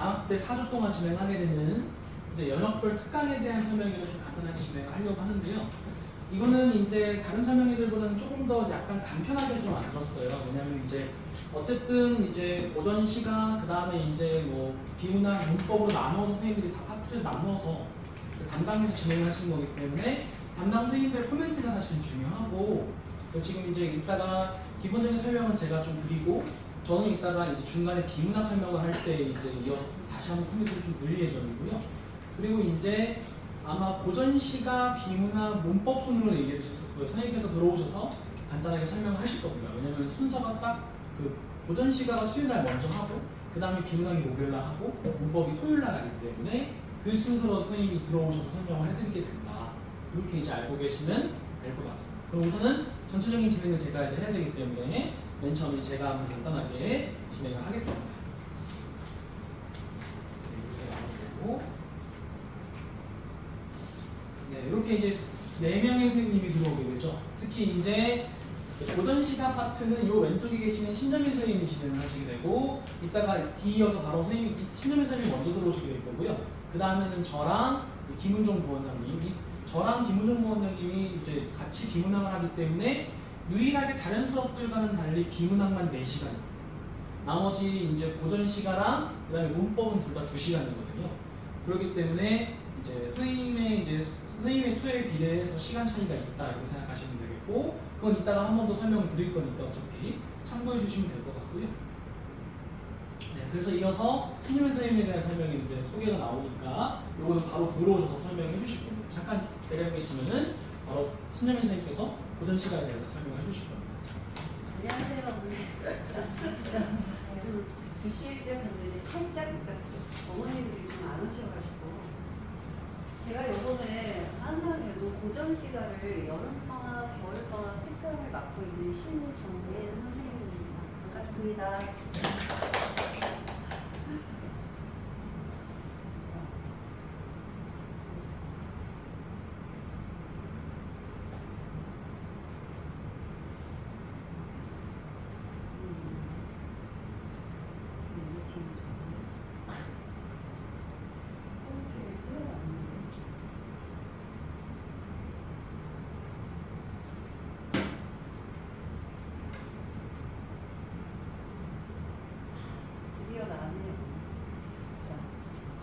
방학 때 4주 동안 진행하게 되는 이제 영역별 특강에 대한 설명회를 좀 간단하게 진행하려고 하는데요. 이거는 이제 다른 설명회들보다는 조금 더 약간 간편하게 좀 만들었어요. 왜냐면 이제 어쨌든 이제 오전 시간 그 다음에 이제 뭐 비문학 문법으로 나누어서 선생님들이 다 파트를 나누어서 그 담당해서 진행을 하시는 거기 때문에 담당 선생님들의 코멘트가 사실 중요하고 지금 이제 이따가 기본적인 설명은 제가 좀 드리고 저는 이따가 이제 중간에 비문학 설명을 할 때 이제 이어 다시 한번 코멘트를 좀 드릴 예정이고요. 그리고 이제 아마 고전 시가 비문학 문법 순으로 얘기해 주셨고요. 선생님께서 들어오셔서 간단하게 설명하실 겁니다. 왜냐면 순서가 딱 그 고전 시가가 수요일 날 먼저 하고 그 다음에 비문학이 목요일 날 하고 문법이 토요일 날 하기 때문에 그 순서로 선생님이 들어오셔서 설명을 해드리게 된다. 그렇게 이제 알고 계시면 될 것 같습니다. 그럼 우선은 전체적인 진행을 제가 이제 해야 되기 때문에 맨 처음에 제가 한번 간단하게 진행을 하겠습니다. 네, 이렇게 이제 4명의 선생님이 들어오게 되죠. 특히 이제 고전 시가 파트는 이 왼쪽에 계시는 신정민 선생님이 진행을 하시게 되고 이따가 뒤이어서 바로 신정민 선생님이 먼저 들어오시게 될 거고요. 그 다음에는 저랑 김은종 부원장님이 저랑 김은종 부원장님이 이제 같이 비문학을 하기 때문에 유일하게 다른 수업들과는 달리 비문학만 4시간 나머지 이제 고전 시가랑 그 다음에 문법은 둘 다 2시간이거든요. 그렇기 때문에 이제 선생님의 수에 비례해서 시간 차이가 있다 이렇게 생각하시면 되겠고 그건 이따가 한 번 더 설명을 드릴 거니까 어차피 참고해 주시면 될 것 같고요. 네, 그래서 이어서 신유민 선생님에 대한 설명이 이제 소개가 나오니까 요거는 바로 들어오셔서 설명해 주실 겁니다. 잠깐 기다려 계시면은 바로 신유민 선생님께서 고전 시간에 대해서 설명해 주실 겁니다. 안녕하세요. 좀 2시에 시작했는데 살짝 늦었죠. 어머님들이 좀 안 오셔가지고 제가 요번에 항상 해도 고전 시가를 여름방학, 겨울방학 특강을 맡고 있는 신정민 선생님입니다. 반갑습니다.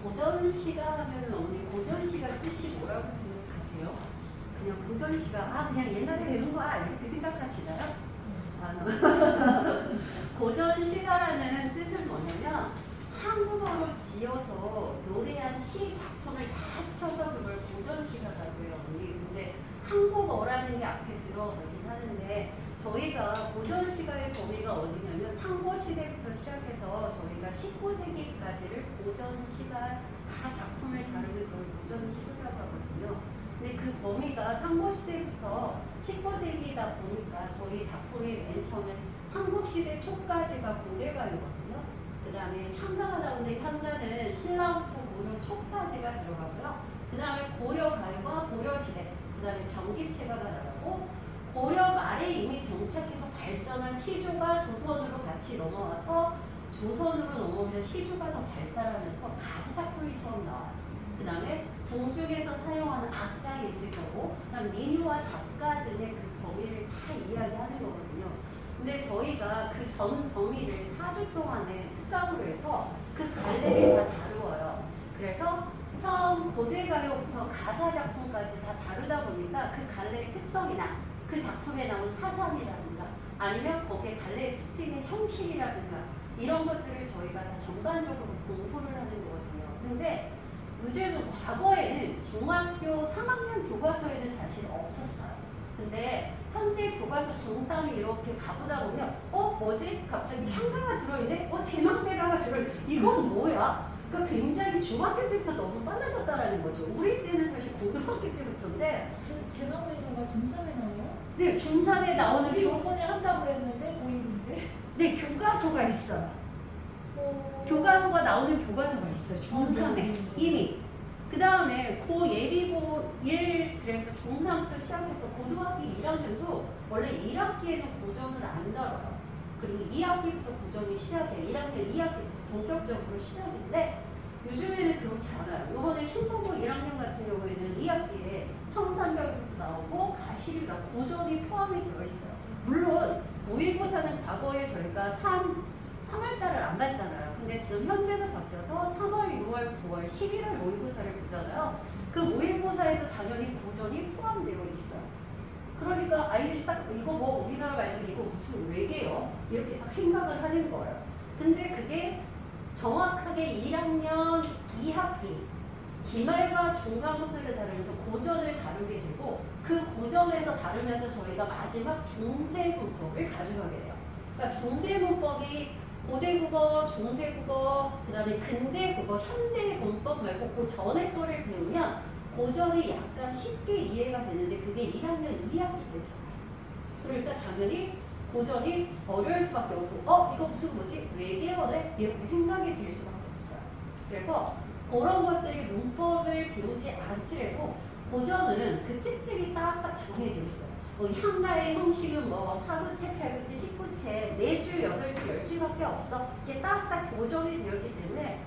고전 시가 하면 언니 고전 시가 뜻이 뭐라고 생각하세요? 그냥 고전 시가 그냥 옛날에 배운 거야 이렇게 생각하시나요? 고전 시가라는 뜻은 뭐냐면 한국어로 지어서 노래한 시 작품을 다 합쳐서 그걸 고전 시가라고 해요. 근데 한국어라는 게 앞에 들어가긴 하는데 저희가 고전 시가의 범위가 어디냐면 상고 시대부터 시작해서 저희가 19세기까지를 고전 시가 다 작품을 다루는 걸 고전 시가라고 하거든요. 근데 그 범위가 상고 시대부터 19세기다 보니까 저희 작품이 맨 처음에 삼국 시대 초까지가 고대가요거든요. 그 다음에 향가가 나오는데 향가는 신라부터 고려 초까지가 들어가고요. 그 다음에 고려가요가 고려시대, 그 다음에 경기체가가 나가고 고려 말에 이미 정착해서 발전한 시조가 조선으로 같이 넘어와서 조선으로 넘어오면 시조가 더 발달하면서 가수 작품이 처음 나와요. 그 다음에 궁중에서 사용하는 악장이 있을 거고 그 다음 민요와 작가 등의 그 범위를 다 이야기하는 거거든요. 근데 저희가 그 전 범위를 4주 동안의 특강으로 해서 그 갈래를 다 다루어요. 그래서 처음 고대가요부터 가사 작품까지 다 다루다 보니까 그 갈래의 특성이나 그 작품에 나온 사상이라든가 아니면 거기에 갈래의 특징의 형식이라든가 이런 것들을 저희가 다 전반적으로 공부를 하는 거거든요. 근데 요즘은 과거에는 중학교 3학년 교과서에는 사실 없었어요. 근데 현재 교과서 중3이 이렇게 가보다 보면 뭐지? 갑자기 향가가 들어있네? 제망대가가 들어있네? 이건 뭐야? 그러니까 굉장히 중학교 때부터 너무 빨라졌다라는 거죠. 우리 때는 사실 고등학교 때부터인데 제망대가가 중3에 나와요? 네, 중3에 나오는 교본에 한다고 그랬는데 고1인데 네, 교과서가 있어요. 교과서가 나오는 교과서가 있어요. 중3에 이미. 그 다음에 예비고 1 그래서 중3부터 시작해서 고등학교 1학년도 원래 1학기에는 고전을 안 다뤄요. 그리고 2학기부터 고전이 시작해요. 1학년 2학기부터 본격적으로 시작인데 요즘에는 그렇지 않아요. 이번에 신동고 1학년 같은 경우에는 2학기에 청산별부터 나오고 가시리 나오고 고전이 포함이 되어 있어요. 물론 모의고사는 과거에 저희가 3월달을 안 봤잖아요. 근데 지금 현재는 바뀌어서 3월, 6월, 9월, 11월 모의고사를 보잖아요. 그 모의고사에도 당연히 고전이 포함되어 있어요. 그러니까 아이들이 딱 이거 뭐 우리나라 말대로 이거 무슨 외계요? 이렇게 딱 생각을 하는 거예요. 근데 그게 정확하게 1학년 2학기 기말과 중간고사를 다루면서 고전을 다루게 되고 그 고전에서 다루면서 저희가 마지막 중세문법을 가져가게 돼요. 그러니까 중세문법이 고대국어, 중세국어, 그 다음에 근대국어, 현대문법 말고 그 전에 거를 배우면 고전이 약간 쉽게 이해가 되는데 그게 1학년 2학기 때잖아요. 그러니까 당연히 고전이 어려울 수밖에 없고 이거 무슨 뭐지? 외계어네? 이렇게 생각이 들 수밖에 없어요. 그래서 그런 것들이 문법을 배우지 않더라도 고전은 그 특징이 딱딱 정해져 있어요. 뭐 한가의 형식은 뭐 4구체, 8구체, 10구체, 4줄, 8줄, 10줄밖에 없어. 이게 딱딱 고정이 되었기 때문에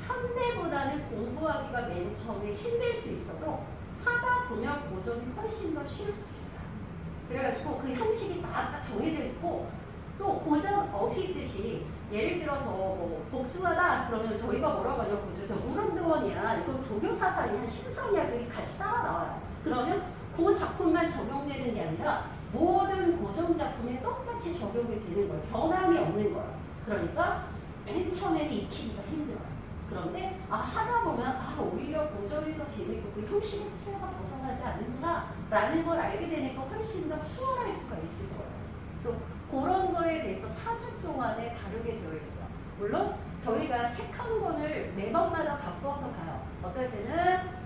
현대보다는 공부하기가 맨 처음에 힘들 수 있어도 하다 보면 고전이 훨씬 더 쉬울 수 있어요. 그래가지고 그 형식이 딱딱 정해져 있고 또 고전 어휘듯이 예를 들어서 뭐 복숭아다 그러면 저희가 뭐라고 하냐 고전에서 물운동원이야 이건 도교사상이야 심성이야 그게 같이 따라 나와요. 그러면 그 작품만 적용되는 게 아니라 모든 고전 작품에 똑같이 적용이 되는 거예요. 변함이 없는 거예요. 그러니까 맨 처음에는 익히기가 힘들어요. 그런데 하다 보면 오히려 고전이 더 재밌고 그 형식의 틀에서 벗어나지 않는구나 라는 걸 알게 되니까 훨씬 더 수월할 수가 있을 거예요. 그래서 그런 거에 대해서 4주 동안에 다루게 되어 있어요. 물론 저희가 책 한 권을 매번마다 바꿔서 가요. 어떨 때는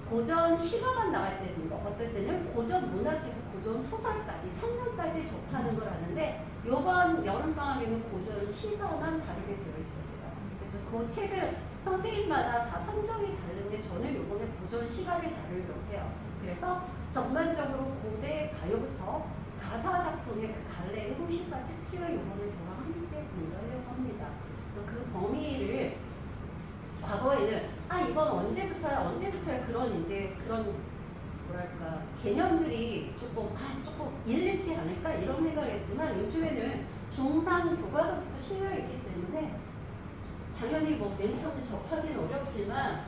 고전 실화만 나갈 때는 거, 어떨 때는 고전 문학에서 고전 소설까지 3년까지 접하는 걸 하는데 이번 여름방학에는 고전 실화만 다루게 되어 있어요. 제가. 그래서 그 책은 선생님마다 다 선정이 다른데 저는 이번에 고전 시가를 다루려고 해요. 그래서 전반적으로 고대 가요부터 가사 작품의 그 갈래의 형식과 특징을 이번에 저랑 함께 공부하려고 합니다. 그래서 그 범위를 과거에는 이건 언제부터야 그런 뭐랄까 개념들이 조금 일리지 않을까 이런 생각을 했지만 요즘에는 중상 교과서부터 실려 있기 때문에 당연히 뭐 맨 처음에 접하기는 어렵지만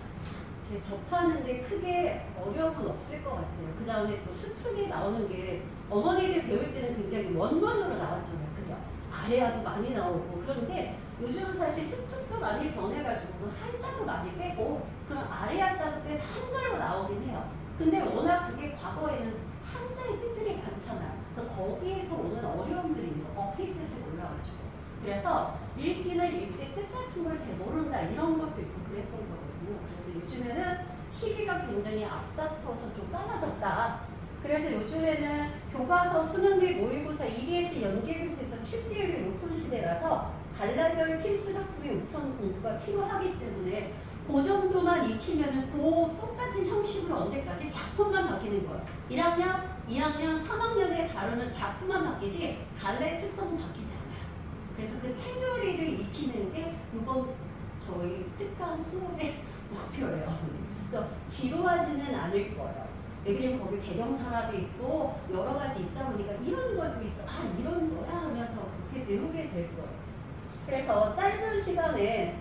접하는데 크게 어려움은 없을 것 같아요. 그 다음에 또 수특이 나오는 게 어머니들 배울 때는 굉장히 원문으로 나왔잖아요. 그죠? 아래야도 많이 나오고 그런데 요즘은 사실 수특도 많이 변해가지고 한자도 많이 빼고 그런 아래야자도 빼서 한글로 나오긴 해요. 근데 워낙 그게 과거에는 한자의 뜻들이 많잖아요. 그래서 거기에서 오는 어려움들이 있는 거, 어휘 뜻을 몰라가지고. 그래서 읽기는 읽되 뜻 같은 걸 잘 모른다 이런 것도 있고 그랬던 거거든요. 그래서 요즘에는 시기가 굉장히 앞다퉈서 좀 빨라졌다. 그래서 요즘에는 교과서, 수능비, 모의고사, EBS, 연계교수에서 출제율이 높은 시대라서 갈라별 필수 작품의 우선 공부가 필요하기 때문에 그 정도만 익히면은 그 똑같은 형식으로 언제까지 작품만 바뀌는 거예요. 1학년, 2학년, 3학년에 다루는 작품만 바뀌지 갈래 특성은 바뀌지 않아요. 그래서 그 테두리를 익히는 게 이번 저희 특강 수업의 목표예요. 그래서 지루하지는 않을 거예요. 왜냐면 거기 배경사라도 있고 여러 가지 있다 보니까 이런 것도 있어. 이런 거야 하면서 그렇게 배우게 될 거예요. 그래서 짧은 시간에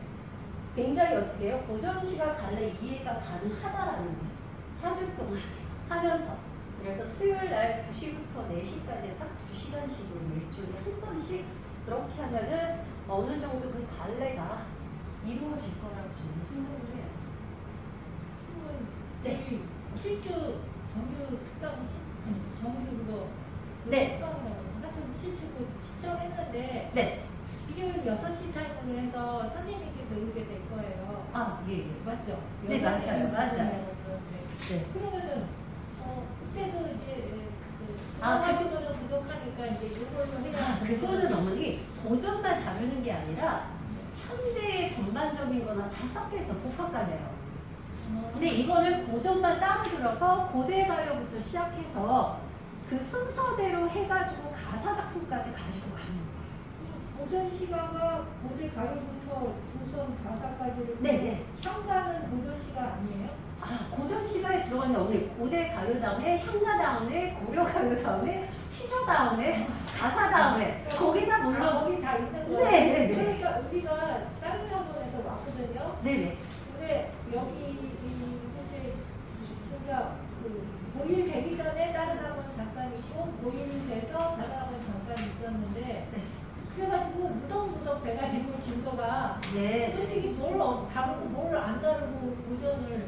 굉장히 어떻게 해요? 고전시가 갈래 이해가 가능하다라는 거예요. 4주 동안 하면서. 그래서 수요일 날 2시부터 4시까지 딱 2시간씩으로 일주일에 한 번씩 그렇게 하면은 어느 정도 그 갈래가 이루어질 거라고 저는 생각을 해요. 네. 7주 정규 특강 정규 그거 네. 하여튼 7주 시청했는데 네. 일요일 6시 타임으로 해서 선생님께 배우게 될 거예요. 예. 맞죠? 네, 맞아요. 맞아요. 네. 그러면은 그때도 이제 아, 가지고는 부족하니까 이제 이걸로 해야 그거는 어머니 고전만 다루는 게 아니라 현대의 전반적인 거나 다 섞여서 복합가네요. 근데 이거는 고전만 따로 들어서 고대 가요부터 시작해서 그 순서대로 해가지고 가사 작품까지 가지고 가는 거예요. 고전 시가가 고대 가요부터 조선 가사까지를 네네. 향가는 고전 시가 아니에요? 아, 고전 시가에 들어가는 언니 고대 가요 다음에 향가 다음에 고려 가요 다음에 시조 다음에 가사 다음에 거기다 물론 거기 다 있는 거예요. 네네네. 그러니까 우리가 다른 학원에서 왔거든요. 네네. 근데 여기 이제 우리가 그 고일 되기 전에 다른 학원 잠깐 있고 고일 돼서 다른 학원 잠깐 있었는데 네. 그래가지고 무덕무덕 돼가지고 진도가 네. 솔직히 뭘 다르고 뭘 안 다르고 고전을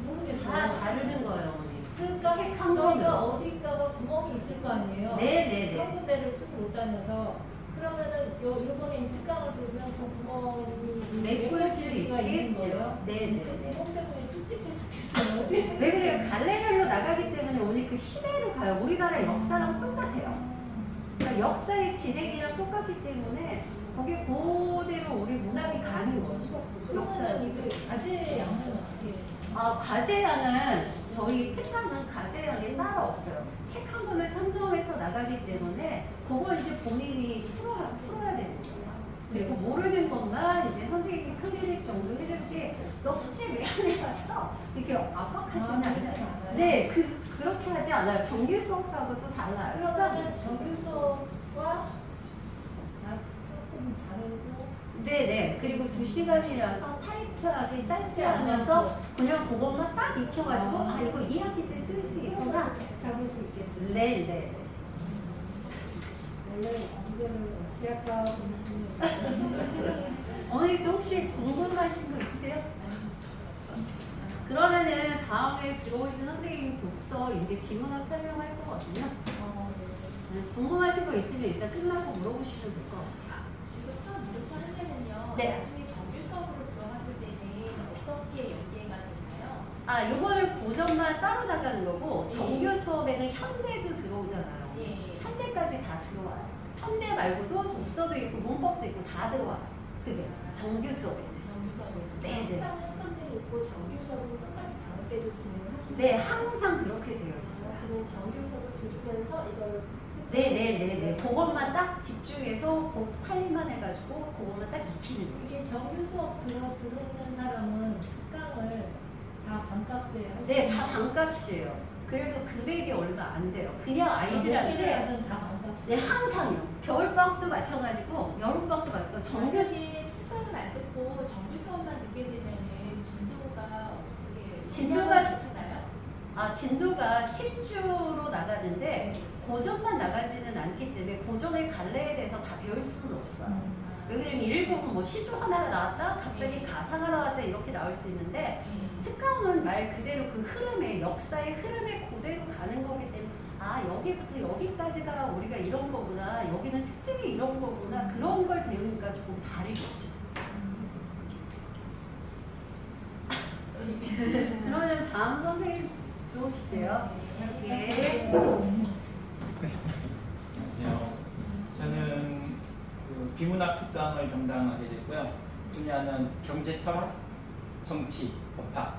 모르겠어요. 다 다르는 거예요, 언니. 그러니까 책한 저희가 권으로. 어딘가가 구멍이 있을 거 아니에요. 네네네. 그런 군데를 쭉 못 다녀서 그러면은 요번에 이 특강을 들으면 그 구멍이 메꿀 수 수가 있는 있겠죠. 거예요. 그 네네네. 구멍 때문에 찝찝해 죽겠어요. 왜 그래요? 갈래별로 나가기 때문에 오늘 그 시대로 가요. 우리나라 역사랑 똑같아요. 그러니까 역사의 진행이랑 똑같기 때문에 거기 그대로 우리 문학이 가는 거죠. 그러면은 이게 과제양은 어떻게 해요? 아, 과제량은 저희 특강은 과제량이 따로 없어요. 책 한 권을 선정해서 나가기 때문에 그걸 이제 본인이 풀어야 되는 거예요. 그리고 모르는 것만 이제 선생님이 클리닉 정도 해주지 너 숙제 왜 안 해왔어? 이렇게 압박하지는 않아요. 네, 그렇게 하지 않아요. 정규 수업하고 또 달라요. 그러면은 정규 수업과 조금 다르고 네네. 그리고 2시간이라서 타이트하게 짧지 않으면서 그냥 그것만 딱 익혀가지고 아 이거 2학기 때 쓸 수 있구나. 잡을 수 있겠군요. 네네. 원래 이거를 지하과 공지 어머니도 혹시 궁금하신 거 있으세요? 그러면은 다음에 들어오신 선생님 독서 이제 기문학 설명할 거거든요. 궁금하신 거 있으면 일단 끝나고 물어보시면 될 것 같아요. 지금 수업 이렇게 하려면요. 네. 나중에 정규 수업으로 들어갔을 때는 어떻게 연계가 되나요? 아, 요거는 고전만 따로 나가는 거고 정규 수업에는 현대도 들어오잖아요. 예. 현대까지 다 들어와요. 현대 말고도 독서도 있고 문법도 있고 다 들어와요. 그게 정규 수업에는. 정규 수업에는. 네네. 특강들이 있고 정규 수업은 똑같이 다른 때도 진행하시나요? 네, 항상 그렇게 되어 있어요. 그러면 정규 수업을 들으면서 이걸 네네네네. 그것만 딱 집중해서 그 타임만 해가지고 그것만 딱 익히는 거죠. 이게 정규 수업 들어오는 사람은 특강을 다 반값에 하시는 네, 다 반값이에요. 그래서 금액이 얼마 안 돼요. 그냥 아이들한테 하든 다 반값. 네, 항상요. 겨울방학도 마찬가지고 여름방학도 마찬가지고 정규 만약에 특강을 안 듣고 정규 수업만 듣게 되면은 진도가 어떻게 진도가 지나요? 진도가 10주로 나가는데 네. 고전만 나가지는 않기 때문에 고전의 갈래에 대해서 다 배울 수는 없어요. 음. 왜냐면 일본은 뭐 시조 하나가 나왔다 갑자기 가사가 나왔다 이렇게 나올 수 있는데 예. 특강은 말 그대로 그 흐름에 역사의 흐름에 그대로 가는 거기 때문에 아 여기부터 여기까지가 우리가 이런 거구나 여기는 특징이 이런 거구나 그런 걸 배우니까 조금 다르겠죠. 그러면 다음 선생님 들어오실게요. 네. 안녕하세요. 저는 그 비문학 특강을 담당하게 됐고요. 분야는 경제 철학, 정치, 법학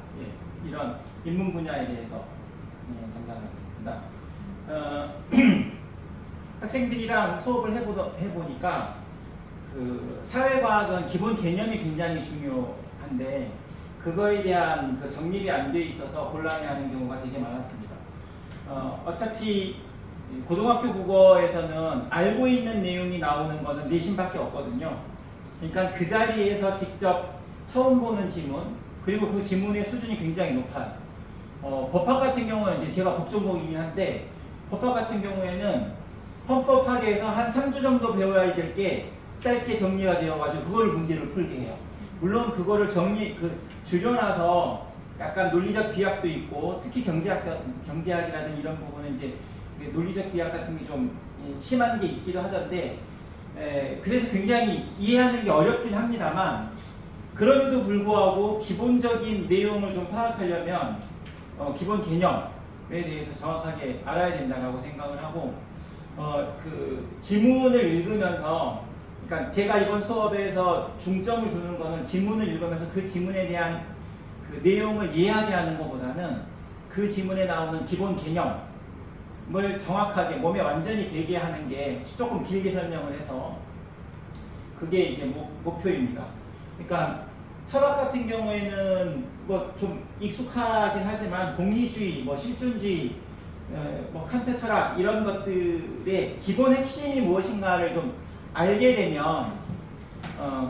이런 인문 분야에 대해서 담당하겠습니다. 학생들이랑 수업을 해보니까 그 사회과학은 기본 개념이 굉장히 중요한데 그거에 대한 그 정립이 안 돼 있어서 곤란해하는 경우가 되게 많았습니다. 어차피 고등학교 국어에서는 알고 있는 내용이 나오는 거는 내신밖에 없거든요. 그러니까 그 자리에서 직접 처음 보는 지문 그리고 그 지문의 수준이 굉장히 높아요. 법학 같은 경우는 이제 제가 법전공이긴 한데 법학 같은 경우에는 헌법학에서 한 3주 정도 배워야 될 게 짧게 정리가 되어가지고 그걸 문제를 풀게 해요. 물론 그거를 줄여놔서 약간 논리적 비약도 있고 특히 경제학이라든 이런 부분은 이제 논리적 비약 같은 게 좀 심한 게 있기도 하던데 그래서 굉장히 이해하는 게 어렵긴 합니다만 그럼에도 불구하고 기본적인 내용을 좀 파악하려면 기본 개념에 대해서 정확하게 알아야 된다고 생각을 하고 그 지문을 읽으면서 그러니까 제가 이번 수업에서 중점을 두는 거는 지문을 읽으면서 그 지문에 대한 그 내용을 이해하게 하는 것보다는 그 지문에 나오는 기본 개념을 정확하게 몸에 완전히 배게 하는 게 조금 길게 설명을 해서 그게 이제 목표입니다. 그러니까 철학 같은 경우에는 뭐 좀 익숙하긴 하지만 공리주의, 뭐 실존주의, 뭐 칸트 철학 이런 것들의 기본 핵심이 무엇인가를 좀 알게 되면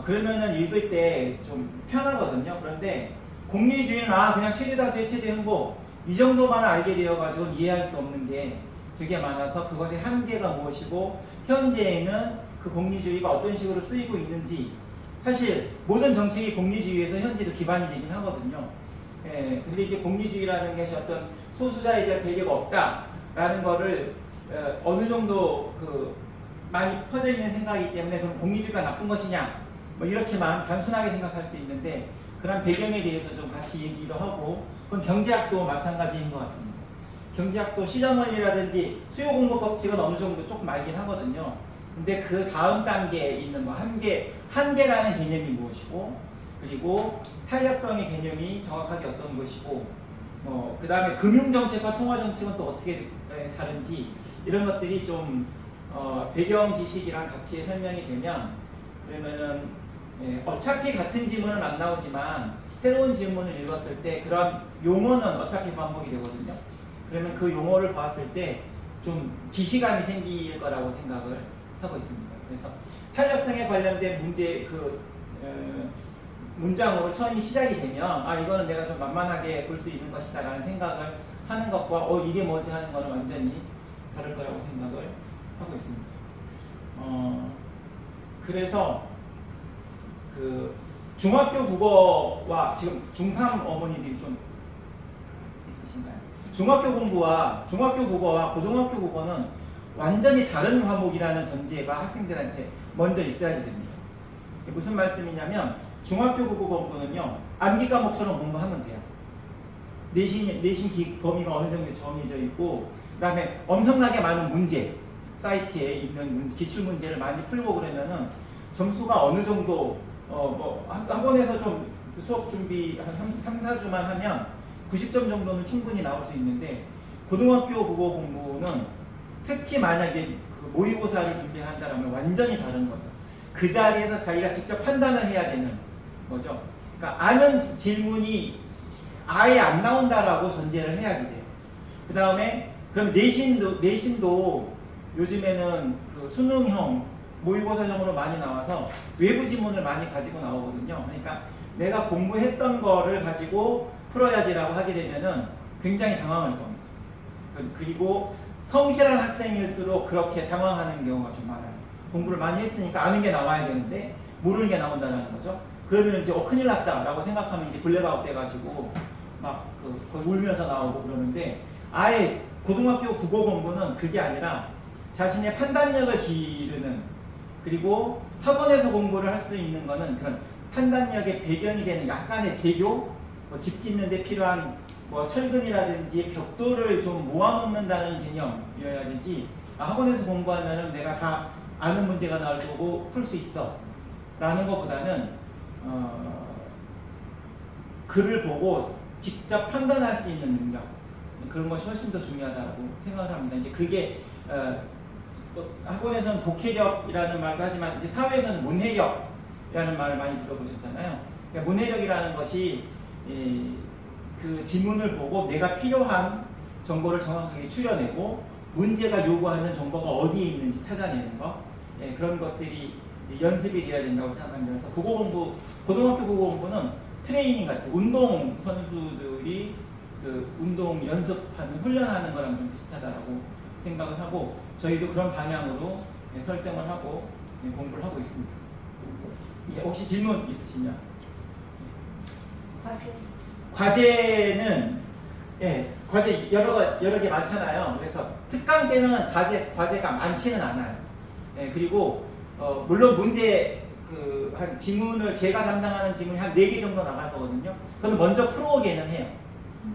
그러면은 읽을 때 좀 편하거든요. 그런데 공리주의는 그냥 최대 다수의 최대 행복 이 정도만 알게 되어가지고 이해할 수 없는 게 되게 많아서 그것의 한계가 무엇이고 현재에는 그 공리주의가 어떤 식으로 쓰이고 있는지 사실 모든 정책이 공리주의에서 현재도 기반이 되긴 하거든요. 근데 이게 공리주의라는 것이 어떤 소수자에 대한 배려가 없다라는 거를 어느 정도 많이 퍼져 있는 생각이기 때문에 그럼 공리주의가 나쁜 것이냐 뭐 이렇게만 단순하게 생각할 수 있는데 그런 배경에 대해서 좀 같이 얘기도 하고 그건 경제학도 마찬가지인 것 같습니다. 경제학도 시장 원리라든지 수요 공급 법칙은 어느 정도 조금 알긴 하거든요. 근데 그 다음 단계에 있는 뭐 한계라는 개념이 무엇이고 그리고 탄력성의 개념이 정확하게 어떤 것이고 그 다음에 금융정책과 통화정책은 또 어떻게 다른지 이런 것들이 좀 배경 지식이랑 같이 설명이 되면 그러면은 어차피 같은 지문은 안 나오지만 새로운 지문을 읽었을 때 그런 용어는 어차피 반복이 되거든요. 그러면 그 용어를 봤을 때 좀 기시감이 생길 거라고 생각을 하고 있습니다. 그래서 탄력성에 관련된 문제 문장으로 처음이 시작이 되면 이거는 내가 좀 만만하게 볼 수 있는 것이다 라는 생각을 하는 것과 이게 뭐지 하는 거는 완전히 다를 거라고 생각을 하고 있습니다. 그래서 중학교 국어와 지금 중3 어머니들이 좀 있으신가요? 중학교 국어와 고등학교 국어는 완전히 다른 과목이라는 전제가 학생들한테 먼저 있어야지 됩니다. 무슨 말씀이냐면 중학교 국어 공부는요 암기 과목처럼 공부하면 돼요. 내신 범위가 어느 정도 정해져 있고 그 다음에 엄청나게 많은 문제 사이트에 있는 기출 문제를 많이 풀고 그러면은 점수가 어느 정도 학원에서 좀 수업 준비 한 3-4주만 하면 90점 정도는 충분히 나올 수 있는데 고등학교 국어 공부는 특히 만약에 모의고사를 준비한다면 완전히 다른 거죠. 그 자리에서 자기가 직접 판단을 해야 되는 거죠. 그러니까 아는 질문이 아예 안 나온다라고 전제를 해야지 돼요. 그 다음에 그럼 내신도 요즘에는 수능형 모의고사형으로 많이 나와서 외부 지문을 많이 가지고 나오거든요. 그러니까 내가 공부했던 거를 가지고 풀어야지라고 하게 되면은 굉장히 당황할 겁니다. 그리고 성실한 학생일수록 그렇게 당황하는 경우가 좀 많아요. 공부를 많이 했으니까 아는 게 나와야 되는데 모르는 게 나온다는 거죠. 그러면 이제 큰일 났다라고 생각하면 이제 블랙아웃 돼가지고 막 울면서 나오고 그러는데 아예 고등학교 국어 공부는 그게 아니라 자신의 판단력을 기르는 그리고 학원에서 공부를 할 수 있는 거는 그런 판단력의 배경이 되는 약간의 재교, 집 짓는 데 필요한 철근이라든지 벽돌을 좀 모아놓는다는 개념이어야 되지 학원에서 공부하면은 내가 다 아는 문제가 나올 거고 풀 수 있어 라는 것보다는 글을 보고 직접 판단할 수 있는 능력 그런 것이 훨씬 더 중요하다고 생각을 합니다. 이제 그게 학원에서는 독해력이라는 말도 하지만 이제 사회에서는 문해력이라는 말을 많이 들어보셨잖아요. 그러니까 문해력이라는 것이 그 지문을 보고 내가 필요한 정보를 정확하게 추려내고 문제가 요구하는 정보가 어디에 있는지 찾아내는 것 그런 것들이 연습이 되어야 된다고 생각하면서 고등학교 국어 공부는 트레이닝 같은 운동 선수들이 운동 연습하는 훈련하는 거랑 좀 비슷하다고 생각을 하고 저희도 그런 방향으로 설정을 하고 공부를 하고 있습니다. 혹시 질문 있으시냐? 과제는 과제 여러 개 많잖아요. 그래서 특강 때는 과제가 많지는 않아요. 그리고 물론 문제 한 지문을 제가 담당하는 지문이 한 4개 정도 나갈 거거든요. 그건 먼저 풀어오게는 해요.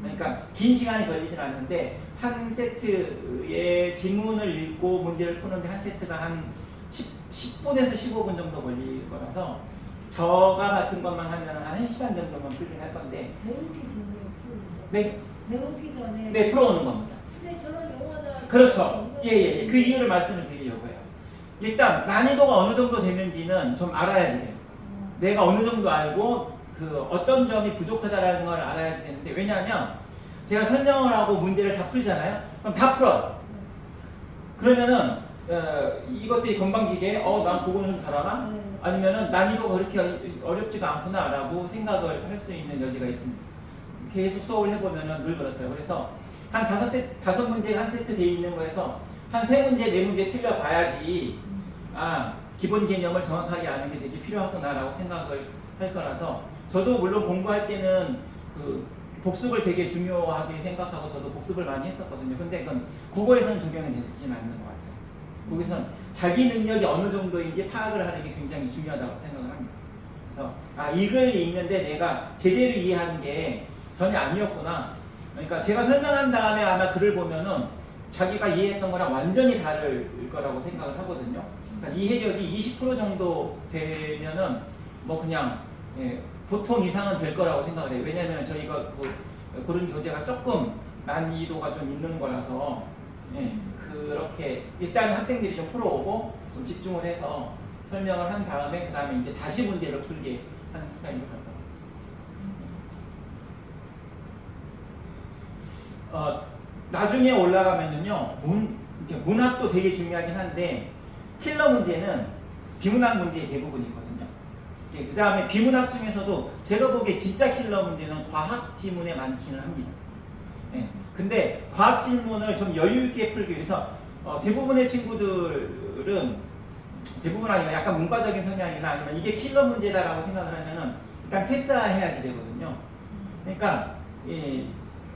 그러니까 긴 시간이 걸리진 않는데 한 세트의 지문을 읽고 문제를 푸는데 한 세트가 한 10분에서 15분 정도 걸릴 거라서 저가 맡은 것만 하면 한 1시간 정도만 풀긴 할 건데 배우기 전에 푸는 거. 네. 배우기 전에. 네, 풀어오는 겁니다. 근데 저런 용어는 그렇죠. 예. 그 이유를 말씀을 드리려고 해요. 일단 난이도가 어느 정도 되는지는 좀 알아야지 돼요. 내가 어느 정도 알고 그 어떤 점이 부족하다라는 걸 알아야지 되는데, 왜냐하면 제가 설명을 하고 문제를 다 풀잖아요. 그럼 다 풀어요. 그러면은 이것들이 건방지게 난 그거는 좀 잘하나? 아니면은 난이도가 그렇게 어렵지가 않구나라고 생각을 할 수 있는 여지가 있습니다. 계속 수업을 해보면은 늘 그렇더라고요. 그래서 한 5문제가 한 세트 돼 있는 거에서 한 3문제, 4문제 틀려봐야지 기본 개념을 정확하게 아는 게 되게 필요하구나라고 생각을 할 거라서, 저도 물론 공부할 때는 그 복습을 되게 중요하게 생각하고 저도 복습을 많이 했었거든요. 근데 그건 국어에서는 적용이 되지는 않는 것 같아요. 국어에서는 자기 능력이 어느 정도인지 파악을 하는 게 굉장히 중요하다고 생각을 합니다. 그래서 이 글을 읽는데 내가 제대로 이해한 게 전혀 아니었구나. 그러니까 제가 설명한 다음에 아마 글을 보면은 자기가 이해했던 거랑 완전히 다를 거라고 생각을 하거든요. 그러니까 이해력이 20% 정도 되면은 뭐 그냥 보통 이상은 될 거라고 생각을 해요. 왜냐하면 저희가 고른 교재가 조금 난이도가 좀 있는 거라서 그렇게 일단 학생들이 좀 풀어오고 좀 집중을 해서 설명을 한 다음에 그 다음에 이제 다시 문제를 풀게 하는 스타일로 갈 겁니다. 나중에 올라가면은요, 문학도 되게 중요하긴 한데 킬러 문제는 비문학 문제의 대부분이거든요. 그 다음에 비문학 중에서도 제가 보기에 진짜 킬러 문제는 과학 지문에 많기는 합니다. 근데 과학 질문을 좀 여유 있게 풀기 위해서 대부분의 친구들은, 대부분 아니면 약간 문과적인 성향이나 아니면 이게 킬러 문제다라고 생각을 하면은 일단 패스해야지 되거든요. 그러니까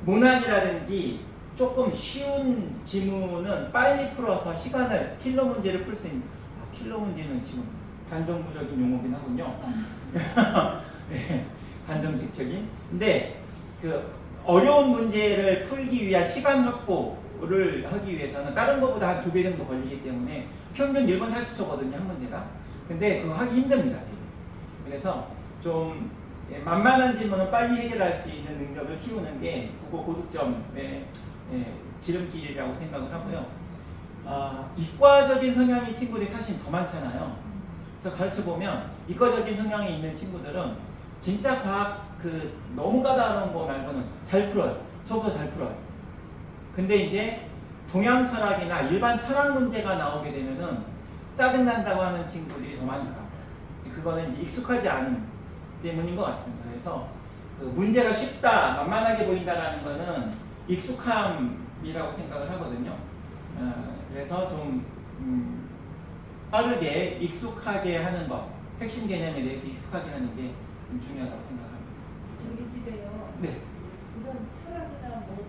문학이라든지 조금 쉬운 지문은 빨리 풀어서 시간을, 킬러 문제를 풀 수 있는, 킬러 문제는 지금 반정부적인 용어긴 하군요. 반정직적인. 근데 그 어려운 문제를 풀기 위한 시간 확보를 하기 위해서는 다른 것보다 한 2배 정도 걸리기 때문에 평균 1분 40초거든요, 한 문제가. 근데 그거 하기 힘듭니다, 되게. 그래서 좀 만만한 질문은 빨리 해결할 수 있는 능력을 키우는 게 국어 고득점의 지름길이라고 생각을 하고요. 이과적인 성향의 친구들이 사실 더 많잖아요. 그래서 가르쳐 보면 이과적인 성향이 있는 친구들은 진짜 과학 너무 까다로운 거 말고는 잘 풀어요. 저보다 잘 풀어요. 근데 이제 동양 철학이나 일반 철학 문제가 나오게 되면은 짜증난다고 하는 친구들이 더 많더라고요. 그거는 이제 익숙하지 않은 때문인 것 같습니다. 그래서 그 문제가 쉽다, 만만하게 보인다라는 거는 익숙함이라고 생각을 하거든요. 그래서 좀 빠르게 익숙하게 하는 것, 핵심 개념에 대해서 익숙하게 하는 게 좀 중요하다고 생각합니다. 저희 집에요. 네. 이런 철학이나 뭐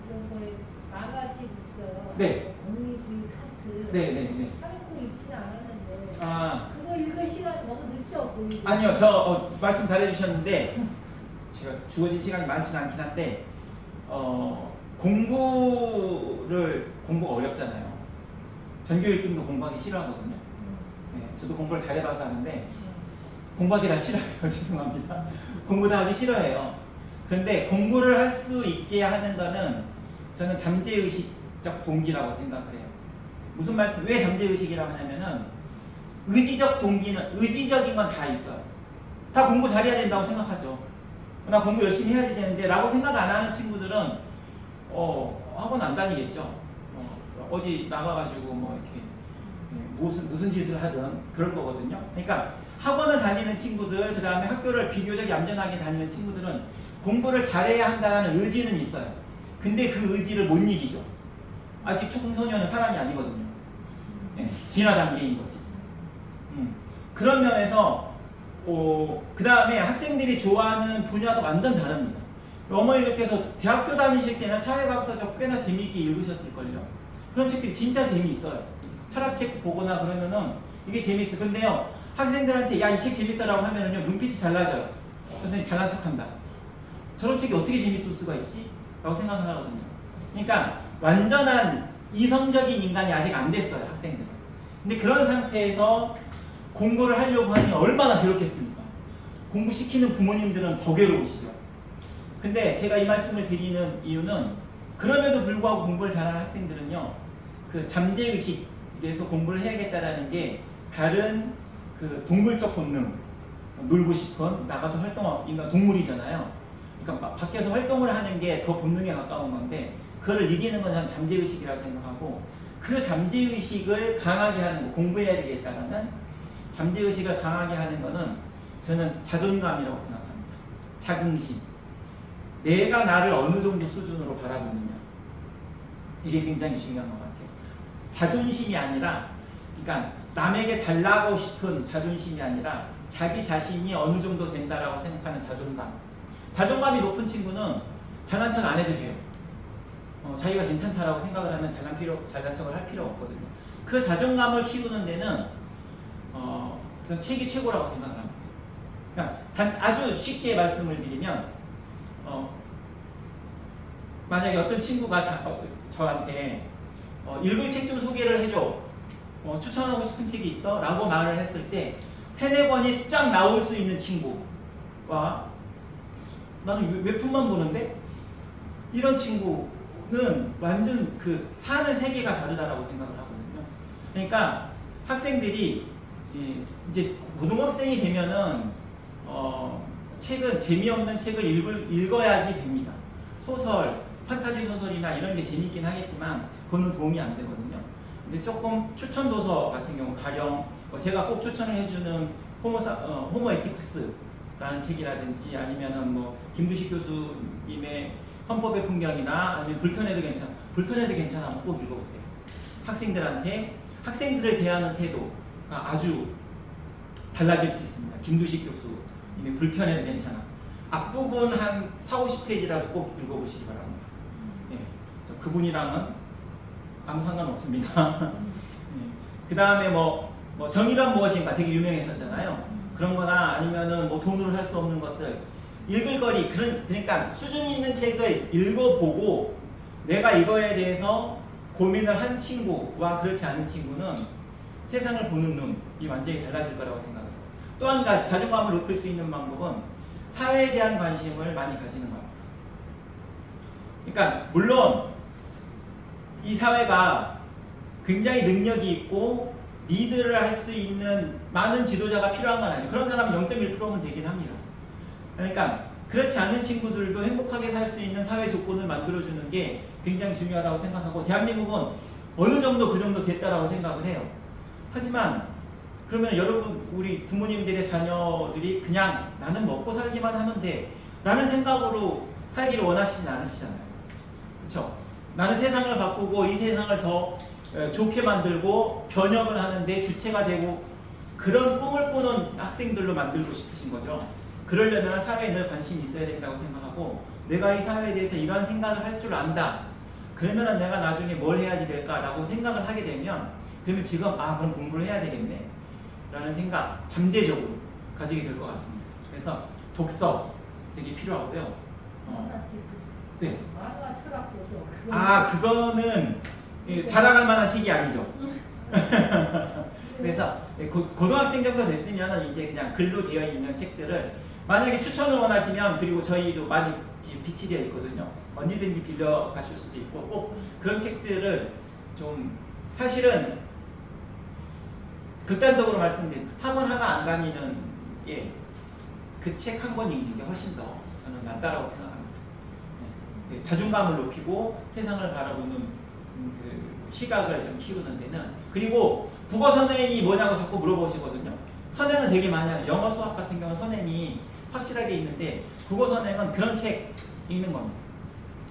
이런 거에 만화책 있어요. 네. 공리주의 카트. 네. 하는 거 읽지는 않았는데. 아, 그거 읽을 시간 너무 늦죠, 보이고. 아니요, 저 말씀 잘해주셨는데 제가 주어진 시간이 많지는 않긴 한데 공부가 어렵잖아요. 전교 1등도 공부하기 싫어하거든요. 저도 공부를 잘해봐서 하는데 공부하기 다 싫어요. 죄송합니다. 공부 다 하기 싫어해요. 그런데 공부를 할 수 있게 하는 거는 저는 잠재의식적 동기라고 생각을 해요. 무슨 말씀, 왜 잠재의식이라고 하냐면은 의지적 동기는, 의지적인 건 다 있어요. 다 공부 잘해야 된다고 생각하죠. 나 공부 열심히 해야지 되는데 라고 생각 안 하는 친구들은 학원 안 다니겠죠. 어디 나가가지고 뭐 이렇게 무슨 짓을 하든 그럴 거거든요. 그러니까 학원을 다니는 친구들, 그 다음에 학교를 비교적 얌전하게 다니는 친구들은 공부를 잘해야 한다는 의지는 있어요. 근데 그 의지를 못 이기죠. 아직 청소년은 사람이 아니거든요. 진화 단계인 거지. 그런 면에서 그 다음에 학생들이 좋아하는 분야도 완전 다릅니다. 어머니들께서 대학교 다니실 때는 사회과학서적 꽤나 재미있게 읽으셨을걸요. 그런 책들이 진짜 재미있어요. 철학책 보거나 그러면은 이게 재미있어요. 근데요, 학생들한테 야, 이 책 재밌어라고 하면은요, 눈빛이 달라져요. 선생님 잘난 척한다. 저런 책이 어떻게 재밌을 수가 있지? 라고 생각하거든요. 그러니까 완전한 이성적인 인간이 아직 안 됐어요, 학생들은. 근데 그런 상태에서 공부를 하려고 하니 얼마나 괴롭겠습니까? 공부시키는 부모님들은 더 괴로우시죠. 근데 제가 이 말씀을 드리는 이유는 그럼에도 불구하고 공부를 잘하는 학생들은요, 그 잠재의식이 대해서 공부를 해야겠다라는 게 다른 그 동물적 본능, 놀고 싶은 나가서 활동하고 인간 동물이잖아요. 그러니까 밖에서 활동을 하는 게 더 본능에 가까운 건데 그걸 이기는 건 저는 잠재의식이라고 생각하고 그 잠재의식을 강하게 하는 거 공부해야 되겠다라는 잠재의식을 강하게 하는 거는 저는 자존감이라고 생각합니다. 자긍심. 내가 나를 어느 정도 수준으로 바라보느냐. 이게 굉장히 중요한 것 같아요. 자존심이 아니라, 그러니까 남에게 잘나가고 싶은 자존심이 아니라 자기 자신이 어느 정도 된다라고 생각하는 자존감. 자존감이 높은 친구는 잘난 척 안 해도 돼요. 자기가 괜찮다라고 생각을 하면 잘난 척을 할 필요가 없거든요. 그 자존감을 키우는 데는 저는 책이 최고라고 생각을 합니다. 그러니까 아주 쉽게 말씀을 드리면 만약에 어떤 친구가 저한테 읽을 책 좀 소개를 해줘. 추천하고 싶은 책이 있어? 라고 말을 했을 때 3-4권이 쫙 나올 수 있는 친구와 나는 웹툰만 보는데? 이런 친구는 완전 그 사는 세계가 다르다라고 생각을 하거든요. 그러니까 학생들이 이제 고등학생이 되면은 책은 재미없는 책을 읽어야지 됩니다. 소설, 판타지 소설이나 이런 게 재밌긴 하겠지만 그거는 도움이 안 되거든요. 근데 조금 추천 도서 같은 경우 가령 제가 꼭 추천을 해주는 호모 에티쿠스라는 책이라든지 아니면은 뭐 김두식 교수님의 헌법의 풍경이나 아니면 불편해도 괜찮아 꼭 읽어보세요. 학생들을 대하는 태도가 아주 달라질 수 있습니다. 김두식 교수님의 불편해도 괜찮아. 앞부분 한 40-50페이지라도 꼭 읽어보시기 바랍니다. 예, 그분이랑은 아무 상관없습니다. 그 다음에 뭐 정의란 무엇인가 되게 유명했었잖아요. 그런 거나 아니면은 뭐 돈으로 할 수 없는 것들 읽을 거리 그러니까 수준 있는 책을 읽어보고 내가 이거에 대해서 고민을 한 친구와 그렇지 않은 친구는 세상을 보는 눈이 완전히 달라질 거라고 생각해요. 또 한 가지 자존감을 높일 수 있는 방법은 사회에 대한 관심을 많이 가지는 겁니다. 그러니까 물론 이 사회가 굉장히 능력이 있고 리드를 할 수 있는 많은 지도자가 필요한 건 아니에요. 그런 사람은 0.1%면 되긴 합니다. 그러니까 그렇지 않은 친구들도 행복하게 살 수 있는 사회 조건을 만들어주는 게 굉장히 중요하다고 생각하고 대한민국은 어느 정도 그 정도 됐다라고 생각을 해요. 하지만 그러면 여러분 우리 부모님들의 자녀들이 그냥 나는 먹고 살기만 하면 돼 라는 생각으로 살기를 원하시진 않으시잖아요. 그렇죠? 나는 세상을 바꾸고 이 세상을 더 좋게 만들고 변형을 하는데 주체가 되고 그런 꿈을 꾸는 학생들로 만들고 싶으신 거죠. 그러려면 사회에 늘 관심이 있어야 된다고 생각하고 내가 이 사회에 대해서 이런 생각을 할 줄 안다. 그러면 내가 나중에 뭘 해야지 될까라고 생각을 하게 되면 그러면 지금 그럼 공부를 해야 되겠네 라는 생각 잠재적으로 가지게 될 것 같습니다. 그래서 독서 되게 필요하고요. 네. 만화 철학 도서. 그거는 자랑할 만한 책이 아니죠. 그래서 고등학생 정도 됐으면 이제 그냥 글로 되어 있는 책들을 만약에 추천을 원하시면 그리고 저희도 많이 비치되어 있거든요. 언제든지 빌려 가실 수도 있고 꼭 그런 책들을 좀 사실은 극단적으로 말씀드리면 학원 하나 안 다니는 게 그 책 한 권 읽는 게 훨씬 더 저는 낫다라고 생각합니다. 자존감을 높이고 세상을 바라보는 그 시각을 좀 키우는 데는 그리고 국어 선행이 뭐냐고 자꾸 물어보시거든요. 선행은 되게 많이 하요. 영어 수학 같은 경우는 선행이 확실하게 있는데 국어 선행은 그런 책 읽는 겁니다.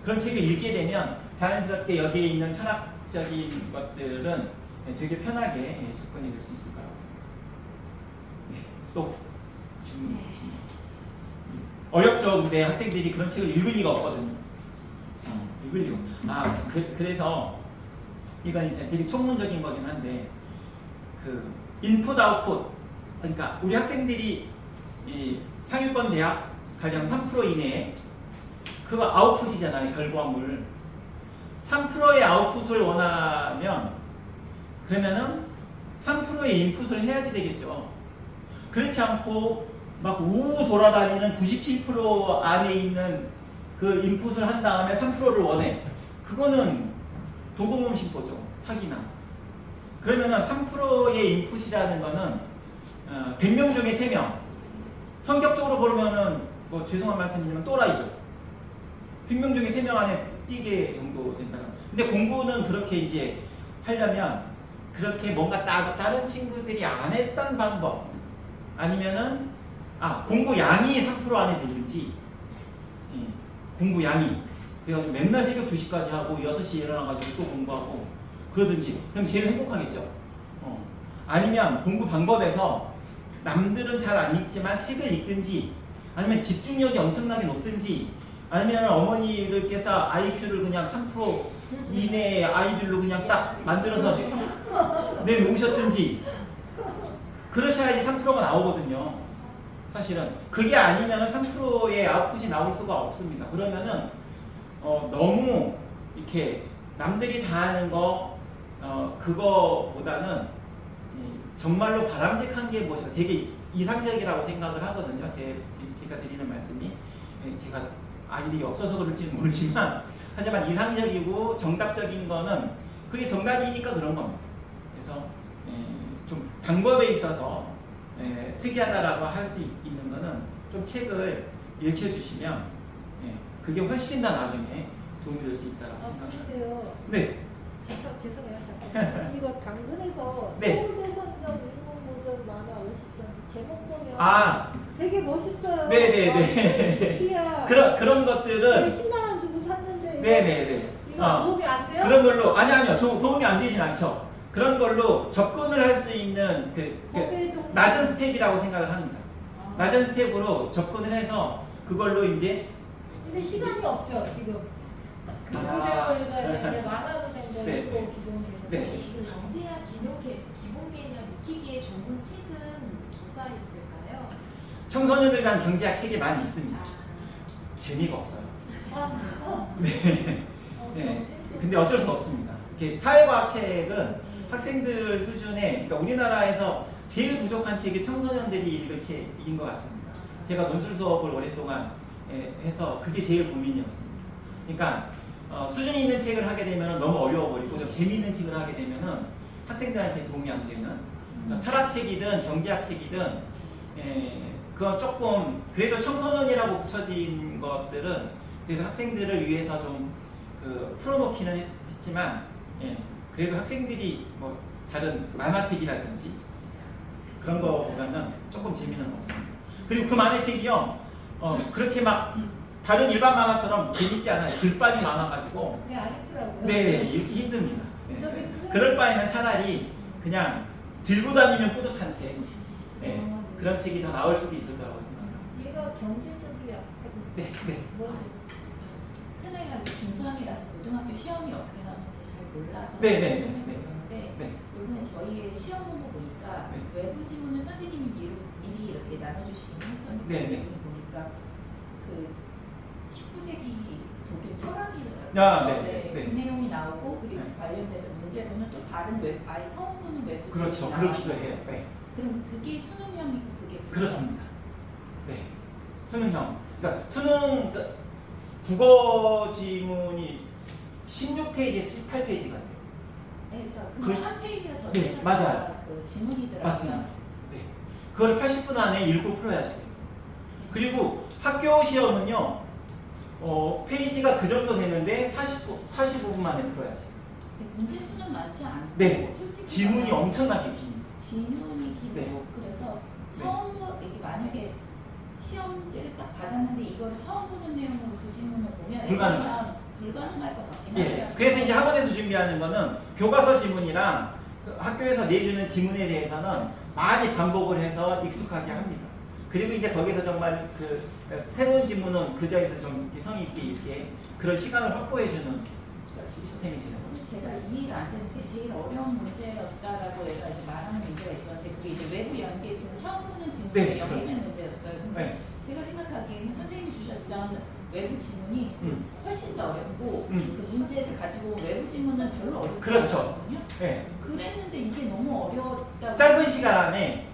그런 책을 읽게 되면 자연스럽게 여기에 있는 철학적인 것들은 되게 편하게 접근이 될 수 있을 거라고 생각합니다. 네, 또 질문 있으시나요? 어렵죠. 근데 학생들이 그런 책을 읽을 리가 없거든요. 읽을 리가. 그래서 이건 이제 되게 총론적인 거긴 한데 그 인풋 아웃풋 그러니까 우리 학생들이 이 상위권 대학 가령 3% 이내에 그거 아웃풋이잖아요. 결과물 3%의 아웃풋을 원하면 그러면은 3%의 인풋을 해야지 되겠죠. 그렇지 않고 막 우우 돌아다니는 97% 안에 있는 그 인풋을 한 다음에 3%를 원해. 그거는 도금음 심보죠. 사기나. 그러면은 3%의 인풋이라는 거는 100명 중에 3명. 성격적으로 보면은 뭐 죄송한 말씀이지만 또라이죠. 100명 중에 3명 안에 띄게 정도 된다. 근데 공부는 그렇게 이제 하려면 그렇게 뭔가 다른 친구들이 안 했던 방법 아니면은 공부 양이 3% 안에 들든지 공부 양이 그래가지고 맨날 새벽 2시까지 하고 6시에 일어나가지고 또 공부하고 그러든지 그럼 제일 행복하겠죠. 아니면 공부 방법에서 남들은 잘 안 읽지만 책을 읽든지 아니면 집중력이 엄청나게 높든지 아니면 어머니들께서 IQ를 그냥 3% 이내의 아이들로 그냥 딱 만들어서 내놓으셨든지 그러셔야지 3%가 나오거든요. 사실은 그게 아니면 3%의 아웃풋이 나올 수가 없습니다. 그러면은 너무 이렇게 남들이 다 하는 거 그거보다는 정말로 바람직한 게 무엇이가 되게 이상적이라고 생각을 하거든요. 제가 드리는 말씀이 제가 아이들이 없어서 그럴지는 모르지만 하지만 이상적이고 정답적인 거는 그게 정답이니까 그런 겁니다. 그래서 좀 방법에 있어서 특이하다라고 할 수 있는 거는 좀 책을 읽혀주시면 그게 훨씬 더 나중에 도움이 될 수 있다고 생각합니다. 그런데요. 네. 잠깐 죄송해요. 잠깐. 이거 당근에서 네. 서울대선정 인문고전 만화 50선 제목 보면 되게 멋있어요. 네네네. 키야. 그런 것들은 10만 원 주고 샀는데 네네네. 이거 도움이 안 돼요? 그런 걸로 아니요 도움이 안 되진 않죠. 그런 걸로 접근을 할 수 있는 법의 종류. 낮은 스텝이라고 생각을 합니다. 낮은 스텝으로 접근을 해서 그걸로 이제 근데 시간이 없죠 지금. 그대로 읽어야 되는데 만화로 된 거 네. 읽고 기본 네. 이 경제학 기본 개념 익히기에 좋은 책은 뭐가 있을까요? 청소년들 위한 경제학 책이 많이 있습니다. 재미가 없어요. 네. 네. 근데 어쩔 수 없습니다. 이렇게 사회과학 책은 학생들 수준에 그러니까 우리나라에서 제일 부족한 책이 청소년들이 읽을 책인 것 같습니다. 제가 논술 수업을 오랫동안 해서 그게 제일 고민이었습니다. 그러니까 수준 있는 책을 하게 되면 너무 어려워버리고 좀 재미있는 책을 하게 되면 학생들한테 도움이 안 되는 그래서 철학책이든 경제학책이든 그건 조금 그래도 청소년이라고 붙여진 것들은 그래서 학생들을 위해서 좀 풀어놓기는 했지만 그래도 학생들이 뭐 다른 만화책이라든지 그런 거보다는 조금 재미는 없습니다. 그리고 그 만화책이요 그렇게 막 다른 일반 만화처럼 재밌지 않아요. 글빨이 많아가지고 그게 아니더라고요. 네 읽기 힘듭니다. 저기 그럴 바에는 차라리 그냥 들고 다니면 뿌듯한 책 그런 책이 더 나을 수도 있을 거라고 생각합니다. 얘가 경제적이야. 네. 뭐 큰 애가 이제 중3이라서 고등학교 시험이 어떻게 나오는지 잘 몰라서 네네네. 궁금해서 그러는데 네. 이번에 저희의 시험 본거 보니까 네. 외부 지문을 선생님이 미리 이렇게 나눠주시긴 했었는데 네네. 보니까 그 19세기 독일 철학이더라고요. 네. 그 내용이 나오고 그리고 네. 관련돼서 문제로는 또 다른 아예 처음 보는 외부 그렇죠. 지문이 그렇기도 나와서 해요. 네. 그럼 그게 수능형이고 그게 그렇습니다. 네. 수능형. 그러니까 수능 국어 지문이 16페이지에서 18페이지가 돼요. 네, 그러니까 그- 한 페이지가 전체가 네, 맞아요. 그 지문이더라고요. 맞습니다. 네. 그걸 80분 안에 읽고 풀어야지 돼요. 그리고 학교 시험은요, 페이지가 그 정도 되는데 45분 만에 풀어야지 돼요. 문제 수는 많지 않고 네. 솔직히 지문이 말하면 엄청나게 깁니다. 지문이 길고 네. 그래서 처음 이게 만약에 시험지를 딱 받았는데 이거를 처음 보는 내용으로 그 지문을 보면 불가능하죠. 불가능할 것 같긴 예. 해요. 그래서 이제 학원에서 준비하는 거는 교과서 지문이랑 그 학교에서 내주는 지문에 대해서는 많이 반복을 해서 익숙하게 합니다. 그리고 이제 거기서 정말 그 새로운 지문은 그 자리에서 좀 성의 있게 읽게 그런 시간을 확보해주는 시스템이 되는 거죠. 제가 이해가 안 되는 게 제일 어려운 문제였다라고 얘가 이제 말하는 문제가 있었는데 그게 이제 외부 연계 지문 처음 보는 지문에 네, 연계된 그렇죠. 문제였어요. 근데 네. 제가 생각하기에는 선생님이 주셨던 외부 지문이 훨씬 더 어렵고 음. 그 문제를 가지고 온 외부 지문은 별로 어렵지 그렇죠. 않거든요. 네. 그랬는데 이게 너무 어려웠다고. 짧은 시간 안에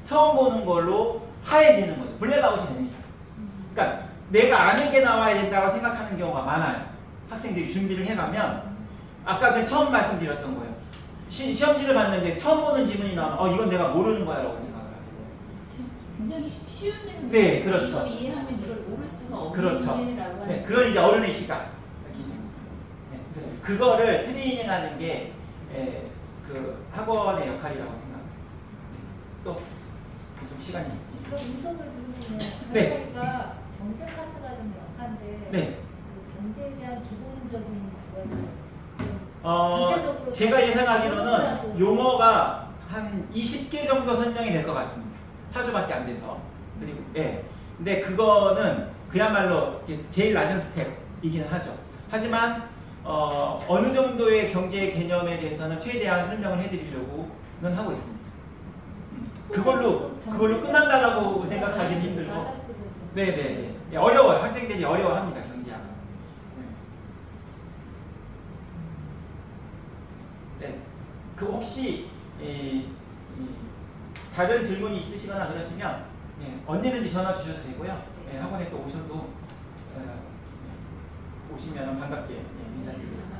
처음 보는 걸로 하얘지는 거죠. 블랙아웃이 됩니다. 그러니까 내가 아는 게 나와야 된다고 생각하는 경우가 많아요. 학생들이 준비를 해가면 아까 그 처음 말씀드렸던 거예요. 시험지를 봤는데 처음 보는 지문이 나오면 이건 내가 모르는 거야라고 생각을 하게 돼요. 굉장히 쉬운 내용. 네, 그렇죠. 이걸 이해하면 이걸 모를 수가 없는 그렇죠. 라고 하는. 네, 그건 이제 어른의 시각. 네, 그래서 그거를 트레이닝하는 게 그 학원의 역할이라고 생각합니다. 또 좀 시간이. 그럼 이 수업을 들으면 네. 저희가 경제 파트가 좀 약한데 네. 그 경제에 대한 기본적인 거를 좀 전체적으로 제가 예상하기로는 전문가도 용어가 한 20개 정도 설명이 될 것 같습니다. 4주밖에 안 돼서. 그리고 근데 그거는 그야말로 제일 낮은 스텝이기는 하죠. 하지만 어느 정도의 경제 개념에 대해서는 최대한 설명을 해드리려고는 하고 있습니다. 그걸로 끝난다라고 생각하기는 힘들고. 네네네. 어려워요. 학생들이 어려워합니다. 경제학은. 네. 그 혹시 다른 질문이 있으시거나 그러시면 언제든지 전화 주셔도 되고요. 학원에 또 오셔도 오시면 반갑게 인사드리겠습니다.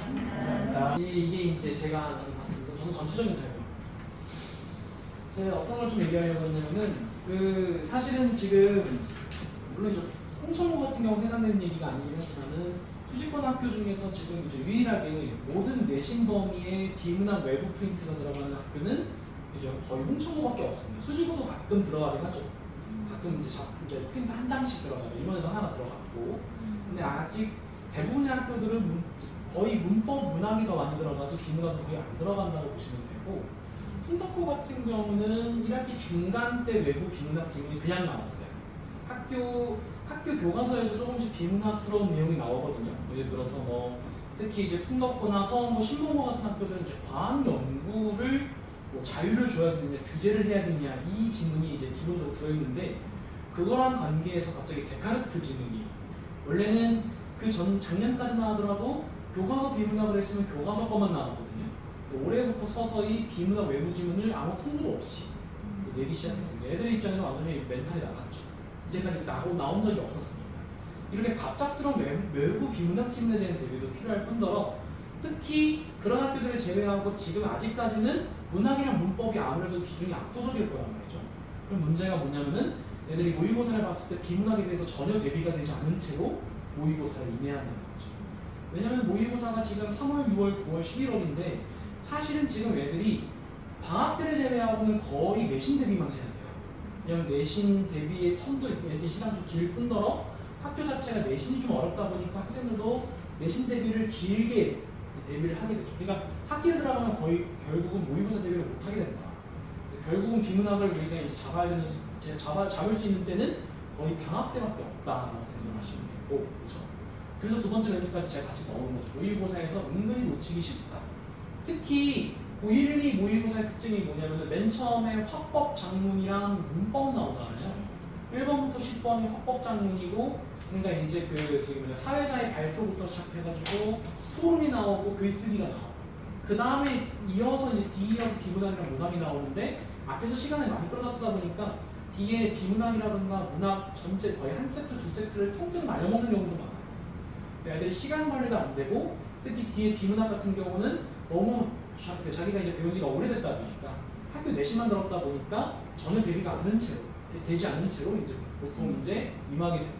감사합니다. 이게 이제 제가 하는 파트고 저는 전체적인 설명. 제가 어떤 걸 좀 얘기하려고 했냐면은 그 사실은 지금 물론 이제 홍천고 같은 경우는 해당되는 얘기가 아니긴 하지만은 수직권 학교 중에서 지금 이제 유일하게 모든 내신 범위에 비문학 외부 프린트가 들어가는 학교는 이제 거의 홍천고밖에 없습니다. 수직고도 가끔 들어가긴 하죠. 가끔 이제 프린트 한 장씩 들어가죠. 이번에도 하나 들어갔고. 근데 아직 대부분의 학교들은 거의 문법 문학이 더 많이 들어가지 비문학은 거의 안 들어간다고 보시면 되고, 풍덕고 같은 경우는 1학기 중간 때 외부 비문학 지문이 그냥 나왔어요. 학교 교과서에도 조금씩 비문학스러운 내용이 나오거든요. 예를 들어서 뭐 특히 이제 풍덕고나 서원고, 신문고 같은 학교들은 이제 과학 연구를 뭐 자유를 줘야 되느냐, 규제를 해야 되느냐, 이 지문이 이제 기본적으로 들어있는데, 그거랑 관계에서 갑자기 데카르트 지문이 원래는 그 작년까지만 하더라도 교과서 비문학을 했으면 교과서 거만 나왔거든요. 올해부터 서서히 비문학 외부 지문을 아무 통보도 없이 내기 시작했습니다. 애들 입장에서 완전히 멘탈이 나갔죠. 이제까지 나온 적이 없었으니까. 이렇게 갑작스러운 외부 비문학 지문에 대한 대비도 필요할 뿐더러, 특히 그런 학교들을 제외하고 지금 아직까지는 문학이랑 문법이 아무래도 비중이 압도적일 거란 말이죠. 그럼 문제가 뭐냐면은 애들이 모의고사를 봤을 때 비문학에 대해서 전혀 대비가 되지 않은 채로 모의고사를 임해한다는 거죠. 왜냐면 모의고사가 지금 3월, 6월, 9월, 11월인데 사실은 지금 애들이 방학 때를 제외하고는 거의 내신 대비만 해야 돼요. 왜냐면 내신 대비의 텀도 내신이 좀 길 뿐더러 학교 자체가 내신이 좀 어렵다 보니까 학생들도 내신 대비를 길게 대비를 하게 되죠. 그러니까 학기에 들어가면 거의 결국은 모의고사 대비를 못 하게 된다. 결국은 비문학을 우리가 이제 잡을 수 있는 때는 거의 방학 때밖에 없다라고 생각하시면 되고, 그렇죠. 그래서 두 번째 멘트까지 제가 같이 넣은 거죠. 모의고사에서 은근히 놓치기 쉽다. 특히 고1, 2 모의고사의 특징이 뭐냐면 맨 처음에 화법 장문이랑 문법 나오잖아요. 1번부터 10번이 화법 장문이고, 그러니까 이제 사회자의 발표부터 시작해가지고 토론이 나오고 글쓰기가 나오고, 그 다음에 이어서 이제 뒤이어서 비문학이랑 문학이 나오는데, 앞에서 시간을 많이 끌어쓰다 보니까 뒤에 비문학이라든가 문학 전체 거의 한 세트, 두 세트를 통째로 날려먹는 경우도 많아요. 애들이 시간 관리가 안 되고, 특히 뒤에 비문학 같은 경우는 너무 자기가 이제 배운 지가 오래됐다 보니까 학교 내신만 들었다 보니까 전혀 대비가 되지 않은 채로 이제 보통 이제 임하게 됩니다.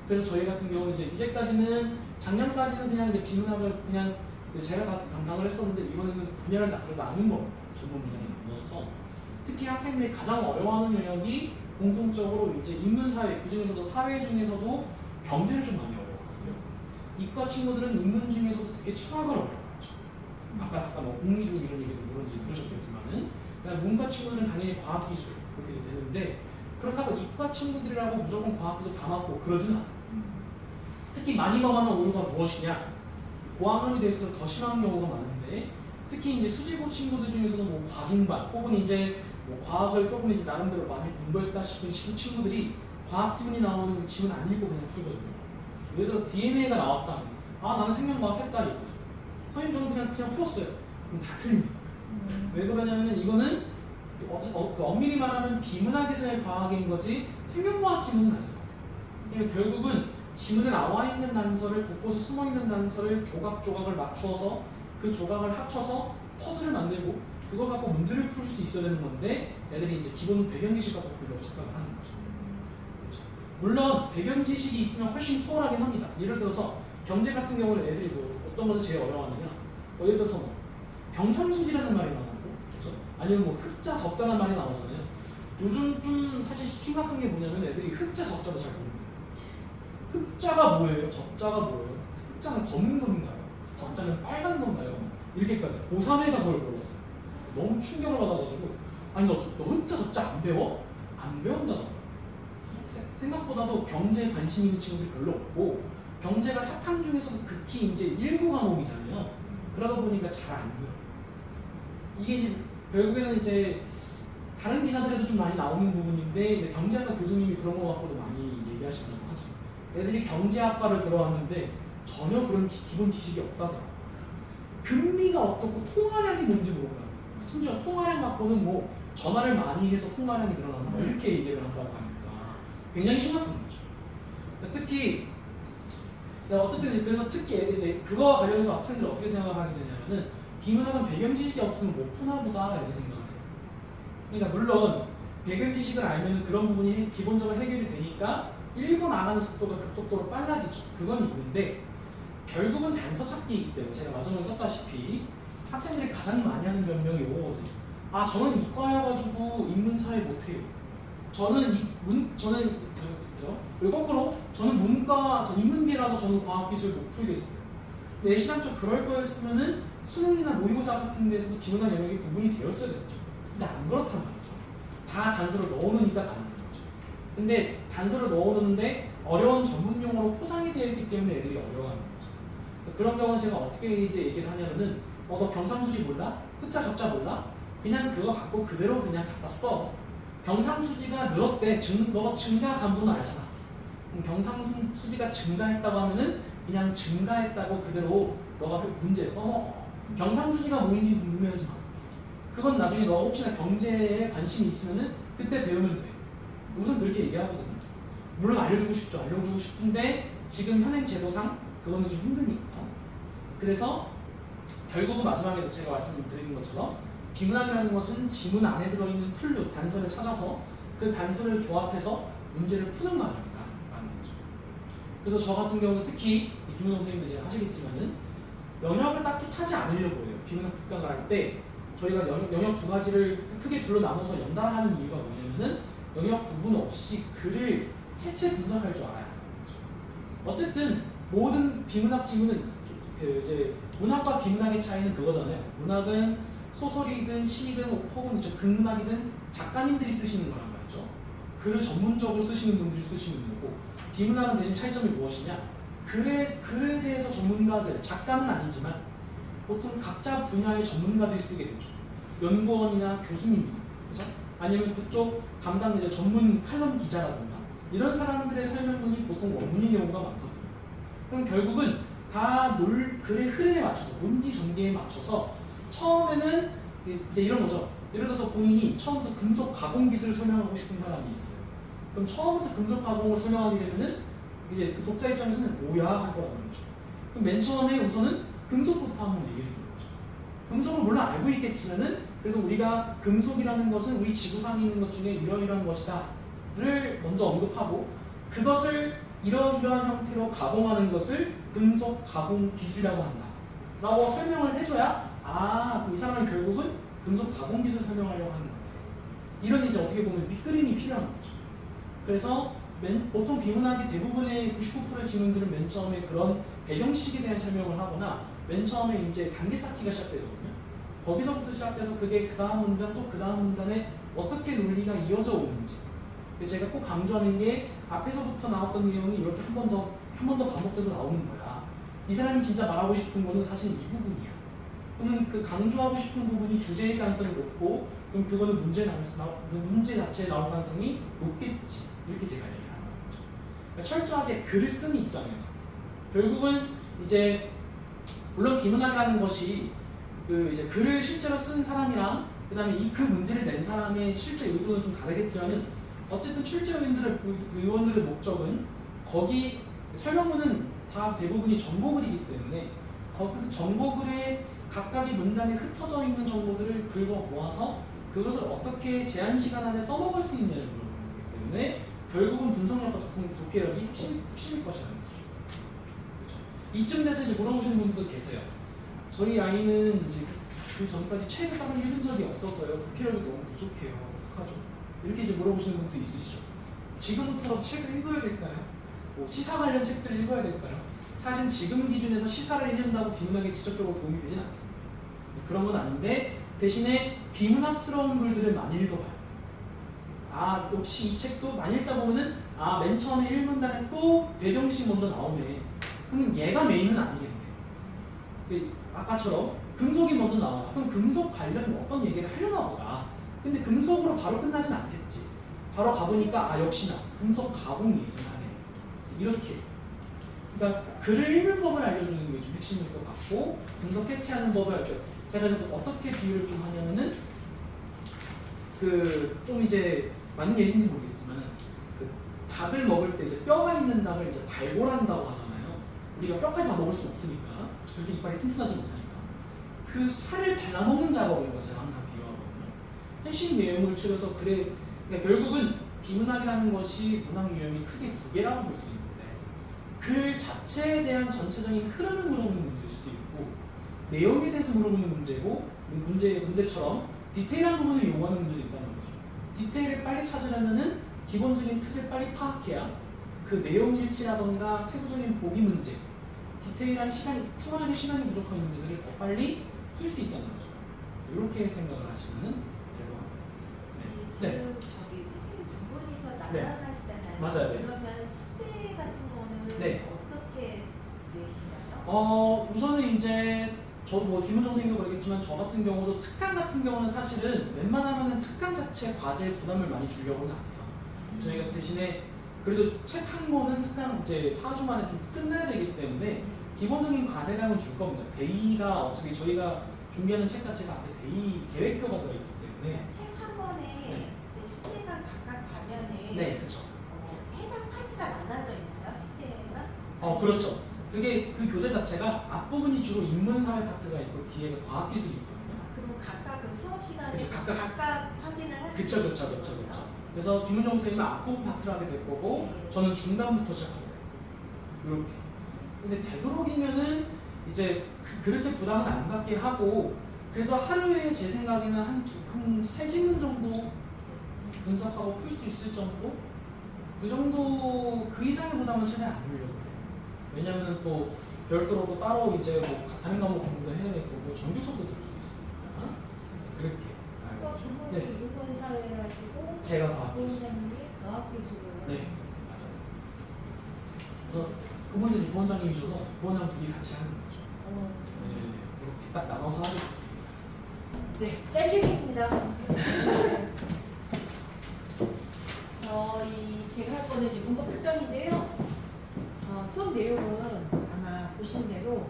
그래서 저희 같은 경우는 이제까지는 작년까지는 그냥 이제 비문학을 그냥 제가 다 담당을 했었는데, 이번에는 분야를 나눈 겁니다. 전문 분야를 나눠서 특히 학생들이 가장 어려워하는 영역이 공통적으로 이제 인문사회, 그 중에서도 사회 중에서도 경제를 좀 많이 어려워하고요. 이과 친구들은 인문 중에서도 특히 철학을 어려워하죠. 아까 뭐 공리주의 이런 얘기도 물론 이제 들으셨겠지만은, 그냥 문과 친구들은 당연히 과학기술 그렇게 되는데, 그렇다고 이과 친구들이라고 무조건 과학기술 다 맞고 그러진 않아요. 특히 많이 범하는 오류가 무엇이냐? 고학년이 될수록 더 심한 경우가 많은데, 특히 이제 수지고 친구들 중에서도 뭐 과중반 혹은 이제 뭐 과학을 조금 이제 나름대로 많이 공부했다 싶은 친구들이 과학 지문이 나오는 지문 안 읽고 그냥 풀거든요. 예를 들어 DNA가 나왔다. 나는 생명과학 했다 이거죠. 선생님 저는 그냥 풀었어요. 그럼 다 틀립니다. 왜 그러냐면은 이거는 엄밀히 말하면 비문학에서의 과학인 거지 생명과학 지문은 아니잖아요. 그러니까 결국은 지문에 나와 있는 단서를, 곳곳에 숨어 있는 단서를 조각조각을 맞추어서 그 조각을 합쳐서 퍼즐을 만들고 그걸 갖고 문제를 풀 수 있어야 되는 건데 애들이 이제 기본 배경 지식 갖고 풀려고 착각을 하는 거죠. 그렇죠. 물론 배경 지식이 있으면 훨씬 수월하긴 합니다. 예를 들어서 경제 같은 경우는 애들이 뭐 어떤 것을 제일 어려워하느냐, 예를 들어서 뭐 경상수지라는 말이 나오고, 그렇죠? 아니면 뭐 흑자 적자라는 말이 나오잖아요. 요즘 좀 사실 심각한 게 뭐냐면 애들이 흑자 적자도 잘 모릅니다. 흑자가 뭐예요? 적자가 뭐예요? 흑자는 검은 건가요? 적자는 빨간 건가요? 이렇게까지 고3애가 그걸 물어봤어요. 너무 충격을 받아가지고 아니 너 흑자 적자 안 배워? 안 배운다고. 생각보다도 경제에 관심 있는 친구들이 별로 없고 경제가 사탐 중에서도 극히 이제 일부 과목이잖아요. 그러다 보니까 잘 안 돼요. 이게 이제 결국에는 이제 다른 기사들에도 좀 많이 나오는 부분인데 이제 경제학과 교수님이 그런 거 갖고도 많이 얘기하시려고 하죠. 애들이 경제학과를 들어왔는데 전혀 그런 기본 지식이 없다더라. 금리가 어떻고 통화량이 뭔지 모른다. 심지어 통화량 갖고는 뭐 전화를 많이 해서 통화량이 늘어난다 이렇게 얘기를 한다고 하니까 굉장히 심각한 거죠. 특히 어쨌든 그래서 특히 이제 그거 관련해서 학생들이 어떻게 생각을 하게 되냐면은 비문학은 배경 지식이 없으면 못 푸나 보다 이렇게 생각을 해요. 그러니까 물론 배경 지식을 알면은 그런 부분이 기본적으로 해결이 되니까 일본 안 하는 속도가 급속도로 빨라지죠. 그건 있는데 결국은 단서 찾기이기 때문에 제가 마지막에 썼다시피 학생들이 가장 많이 하는 변명이 이거거든요. 아 저는 이과여가지고 인문사회 못해요. 저는 그죠? 그리고 거꾸로 저는 전 인문계라서 저는 과학기술 못 풀겠어요. 내신학적 그럴 거였으면은 수능이나 모의고사 같은 데서도 기본한 영역이 구분이 되었어야 됐죠. 근데 안 그렇단 말이죠. 다 단서를 넣어놓으니까 가는 거죠. 근데 단서를 넣어놓는데 어려운 전문 용어로 포장이 되어 있기 때문에 애들이 어려워하는 거죠. 그런 경우는 제가 어떻게 이제 얘기를 하냐면은 너 경상수지 몰라? 흑자 적자 몰라? 그냥 그거 갖고 그대로 그냥 갖다 써. 경상수지가 늘었대. 너가 증가 감소는 알잖아. 그럼 경상수지가 증가했다고 하면은 그냥 증가했다고 그대로 너가 문제에 써먹어. 경상수지가 뭐인지 궁금해하지 마. 그건 나중에 너가 혹시나 경제에 관심이 있으면은 그때 배우면 돼. 우선 그렇게 얘기하거든요. 물론 알려주고 싶은데 지금 현행 제도상 그거는 좀 힘드니까. 그래서 결국은 마지막에 제가 말씀드린 것처럼 비문학이라는 것은 지문 안에 들어있는 클루, 단서를 찾아서 그 단서를 조합해서 문제를 푸는 과정이다 라는 거죠. 그래서 저 같은 경우는 특히 김은호 선생님도 이제 하시겠지만은 영역을 딱히 타지 않으려고 해요. 비문학 특강을 할 때 저희가 영역 두 가지를 크게 둘로 나눠서 연달아하는 이유가 뭐냐면은 영역 구분 없이 글을 해체 분석할 줄 알아야 하는 거죠. 어쨌든 모든 비문학 지문은 이제 문학과 비문학의 차이는 그거잖아요. 문학은 소설이든 시든 혹은 이제 극문학이든 작가님들이 쓰시는 거란 말이죠. 글을 전문적으로 쓰시는 분들이 쓰시는 거고 비문학은 대신 차이점이 무엇이냐? 글에 대해서 전문가들, 작가는 아니지만 보통 각자 분야의 전문가들이 쓰게 되죠. 연구원이나 교수님, 그래서 아니면 그쪽 담당 이제 전문 칼럼 기자라든가 이런 사람들의 설명문이 보통 원문인 경우가 많거든요. 그럼 결국은 다 글의 흐름에 맞춰서 논지 전개에 맞춰서 처음에는 이제 이런 거죠. 예를 들어서 본인이 처음부터 금속 가공 기술을 설명하고 싶은 사람이 있어요. 그럼 처음부터 금속 가공을 설명하게 되면은 이제 그 독자 입장에서는 뭐야 할 거라는 거죠. 그럼 맨 처음에 우선은 금속부터 한번 얘기해 주는 거죠. 금속을 물론 알고 있겠지만은 그래도 우리가 금속이라는 것은 우리 지구상에 있는 것 중에 이러이러한 것이다를 먼저 언급하고 그것을 이러이러한 형태로 가공하는 것을 금속 가공 기술이라고 한다 라고 설명을 해줘야 이 사람은 결국은 금속 가공 기술 설명하려고 하는 거예요. 이런 이제 어떻게 보면 밑그림이 필요한 거죠. 그래서 보통 비문학의 대부분의 99%의 지문들은 맨 처음에 그런 배경식에 대한 설명을 하거나 맨 처음에 이제 단계 쌓기가 시작되거든요. 거기서부터 시작돼서 그게 그 다음 문단 또 그 다음 문단에 어떻게 논리가 이어져 오는지. 제가 꼭 강조하는 게 앞에서부터 나왔던 내용이 이렇게 한 번 더 반복돼서 나오는 거야. 이 사람이 진짜 말하고 싶은 거는 사실 이 부분이야. 그러면 그 강조하고 싶은 부분이 주제의 가능성이 높고 그럼 그거는 문제 자체에 나올 가능성이 높겠지. 이렇게 제가 얘기하는 거죠. 그러니까 철저하게 글을 쓴 입장에서 결국은 이제 물론 비문학이라는 것이 이제 글을 실제로 쓴 사람이랑 그다음에 그 문제를 낸 사람의 실제 의도는 좀 다르겠지만은 어쨌든 출제 의원들의 목적은 거기 설명문은 다 대부분이 정보글이기 때문에 그 정보글에 각각의 문단에 흩어져 있는 정보들을 긁어 모아서 그것을 어떻게 제한 시간 안에 써먹을 수 있냐를 물어보는 거기 때문에 결국은 분석력과 독해력이 핵심일 것이라는 거죠. 그렇죠? 이쯤 돼서 이제 물어보시는 분들도 계세요. 저희 아이는 이제 그 전까지 책을 따로 읽은 적이 없었어요. 독해력이 너무 부족해요. 어떡하죠? 이렇게 이제 물어보시는 분도 있으시죠. 지금부터라도 책을 읽어야 될까요? 뭐 시사 관련 책들을 읽어야 될까요? 사실 지금 기준에서 시사를 읽는다고 비문학에 직접적으로 도움이 되진 않습니다. 그런 건 아닌데 대신에 비문학스러운 글들을 많이 읽어봐요. 아 역시 이 책도 많이 읽다 보면은 아 맨 처음에 1문단에 또 배경지식 먼저 나오네. 그러면 얘가 메인은 아니겠네. 아까처럼 금속이 먼저 나와. 그럼 금속 관련 어떤 얘기를 하려나 보다. 근데 금속으로 바로 끝나진 않겠지. 바로 가보니까 아 역시나 금속 가공 얘기를 하네. 이렇게. 그러니까 글을 읽는 법을 알려주는 게 좀 핵심일 것 같고 분석 해체하는 법을 알려줘요. 제가 그래서 어떻게 비유를 좀 하냐면은 그 좀 이제 맞는 예인지 모르겠지만 그 닭을 먹을 때 이제 뼈가 있는 닭을 이제 발골한다고 하잖아요. 우리가 뼈까지 다 먹을 수 없으니까 그렇게 이빨이 튼튼하지 못하니까 그 살을 발라먹는 작업인 거 제가 항상 비유하거든요. 핵심 내용을 추려서 그래 그러니까 결국은 비문학이라는 것이 문학 유형이 크게 두 개라고 볼 수 있는데 글 자체에 대한 전체적인 흐름을 물어보는 문제일 수도 있고 내용에 대해서 물어보는 문제고 문제처럼 디테일한 부분을 요구하는 문제도 있다는 거죠. 디테일을 빨리 찾으려면은 기본적인 틀을 빨리 파악해야 그 내용 일치라던가 세부적인 보기 문제, 디테일한 시간이 추가적인 시간이 부족한 문제들을 더 빨리 풀 수 있다는 거죠. 이렇게 생각을 하시면 될 것 같아요. 지금 저기 지금 두 분이서 나가서 하시잖아요. 맞아요. 네. 그러면 숙제 같은 거는 네. 어떻게 내시나요? 우선은 이제 저도 뭐 김은정 선생님도 그러겠지만 저 같은 경우도 특강 같은 경우는 사실은 웬만하면은 특강 자체 과제에 부담을 많이 주려고는 안 해요. 저희가 대신에 그래도 책 한 권은 특강 이제 4주 만에 좀 끝내야 되기 때문에 기본적인 과제량은 줄 겁니다. 데이가 어차피 저희가 준비하는 책 자체가 앞에 데이 계획표가 들어있기 때문에 책 한 번에 네. 이제 숙제가 각각 가면은 네, 그렇죠. 해당 파트가 나눠져 있나요? 숙제가? 그렇죠. 그게 그 교재 자체가 앞부분이 주로 인문사회 파트가 있고 뒤에가 과학기술이 있거든요. 그럼 각각 그 수업 시간에 그렇죠. 각각 확인을 할 수 그쵸. 그래서 김은정 선생님은 앞부분 파트를 하게 될 거고 네. 저는 중간부터 시작하게 돼요. 이렇게. 근데 되도록이면은 이제 그렇게 부담을 안 갖게 하고 그래도 하루에 제 생각에는 한 세 질문 정도 분석하고 풀 수 있을 정도? 그 정도 그 이상의 부담은 최대한 안 주려고 해요. 왜냐면은 또 별도로 또 따로 이제 뭐 다른 과목 공부도 해야 되고 뭐 정규 수업도 들을 수 있으니까 그렇게 알고 또 계시죠. 그분이 인문사회를 하시고 제가 과학기술. 부원장님이 과학기술을 네, 맞아요. 그래서 그분들이 부원장님이셔서 부원장 둘이 같이 하는 거죠. 네, 이렇게 딱 나눠서 하게 됐습니다. 네, 짧게 하겠습니다. 제가 할 거는 이제 문법 특강인데요. 수업 내용은 아마 보신 대로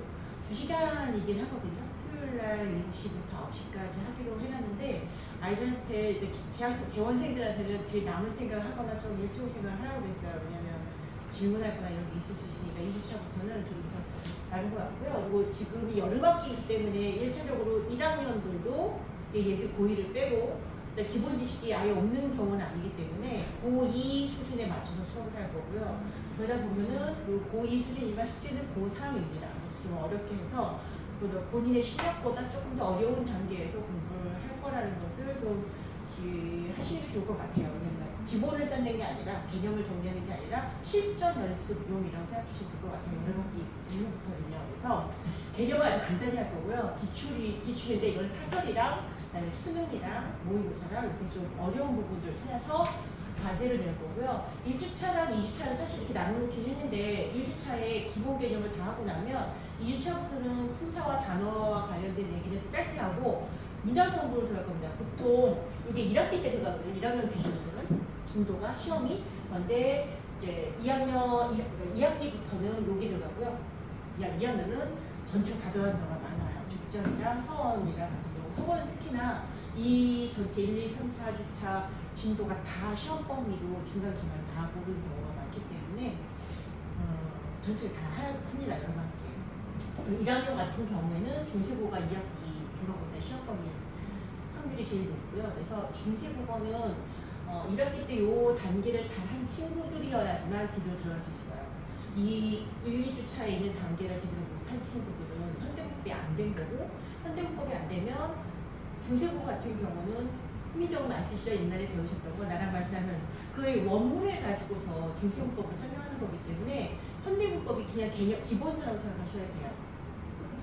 2시간이긴 하거든요. 토요일 날 7시부터 9시까지 하기로 해놨는데 아이들한테 이제 재원생들한테는 뒤에 남을 생각을 하거나 좀 일찍 올 생각을 하라고 했어요. 왜냐면 질문할 거나 이런 게 있을 수 있으니까 2주차부터는 좀 다른 것 같고요. 그리고 지금이 여름학기이기 때문에 1차적으로 1학년들도 예비 고2를 빼고 기본 지식이 아예 없는 경우는 아니기 때문에 고2 수준에 맞춰서 수업을 할 거고요. 그러다 보면은 그 고2 수준이지만 숙제는 고3입니다. 그래서 좀 어렵게 해서 본인의 실력보다 조금 더 어려운 단계에서 공부를 할 거라는 것을 좀 하시는 게 좋을 것 같아요. 왜냐면 기본을 쌓는 게 아니라 개념을 정리하는 게 아니라 실전 연습용이라고 생각하시면 될 것 같아요. 여름학기 이후부터는요. 그래서 개념은 아주 간단히 할 거고요. 기출인데 이건 사설이랑 그다음에 수능이랑 모의고사랑 이렇게 좀 어려운 부분들을 찾아서 과제를 낼 거고요. 1주차랑 2주차를 사실 이렇게 나눠놓긴 했는데 1주차에 기본 개념을 다 하고 나면 2주차부터는 품사와 단어와 관련된 얘기를 짧게 하고 문장성 공부로 들어갈 겁니다. 보통 이게 1학기 때 들어가거든요. 1학년 기준으로는 진도가 시험이. 그런데 이제 2학기부터는 여기 들어가고요. 2학년은 전체가 다 들어가는 경우가 많아요. 죽전이랑 서원이랑 같은 경우. 학원은 특히나 이 전체 1, 2, 3, 4주차 진도가 다 시험 범위로 중간, 기말 다 고른 경우가 많기 때문에 전체를 다 합니다. 여러분께. 1학년 같은 경우에는 중세국어가 2학기 중간고사 시험범위 확률이 제일 높고요. 그래서 중세국어는 1학기 때 요 단계를 잘한 친구들이어야지만 제대로 들어갈 수 있어요. 이 1, 2주 차에 있는 단계를 제대로 못한 친구들은 현대문법이 안 된 거고, 현대문법이 안 되면 중세국어 같은 경우는 후미적음 아시죠? 옛날에 배우셨던 거 나랑 말씀하면서 그 원문을 가지고서 중세문법을 설명하는 거기 때문에 현대문법이 그냥 개념 기본서라고 생각하셔야 돼요.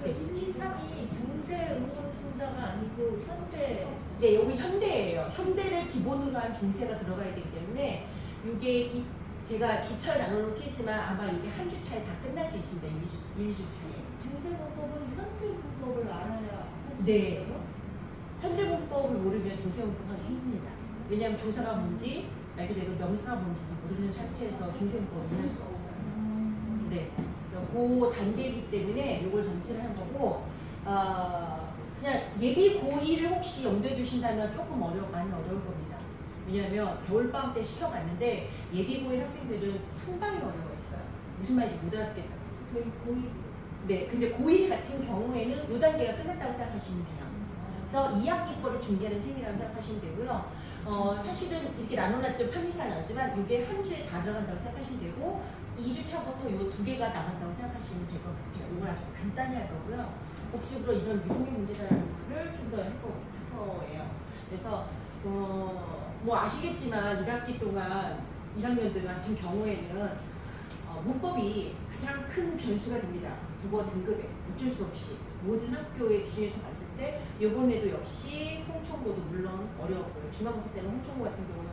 그 1, 2, 3이 중세 응모주자가 아니고 현대. 네, 여기 현대예요. 현대를 기본으로 한 중세가 들어가야 되기 때문에 이게 제가 주차를 나눠놓겠지만 아마 이게 한 주 차에 다 끝날 수 있습니다. 1, 2주 차에. 중세 문법은 현대 문법을 알아야 할수 네. 있어요? 현대문법을 모르면 중세문법 하기 힘듭니다. 왜냐하면 조사가 뭔지 말 그대로 명사가 뭔지도 모르는 상태에서 중세문법을 할 수 없어요. 네. 그 단계이기 때문에 이걸 전체를 한 거고, 그냥 예비 고2를 혹시 염두에 두신다면 조금 많이 어려울 겁니다. 왜냐하면 겨울방학 때 시켜봤는데 예비 고1 학생들은 상당히 어려워했어요. 무슨 말인지 못 알아듣겠다고. 저희 고2. 네, 근데 고1 같은 경우에는 이 단계가 끝났다고 생각하시면 돼요. 그래서 2학기 거를 준비하는 셈이라고 생각하시면 되고요. 사실은 이렇게 나눠놨지만 편의상 나왔지만 이게 한 주에 다 들어간다고 생각하시면 되고 2주 차부터 이 두 개가 나간다고 생각하시면 될 것 같아요. 이걸 아주 간단히 할 거고요. 복습으로 이런 유동의 문제다라는 거를 좀 더 할 거예요. 그래서 뭐 아시겠지만 1학기 동안 1학년들 같은 경우에는 문법이 가장 큰 변수가 됩니다. 국어 등급에 어쩔 수 없이 모든 학교의 기준에서 봤을 때 이번에도 역시 홍총고도 물론 어려웠고요. 중간고사 때는 홍총고 같은 경우는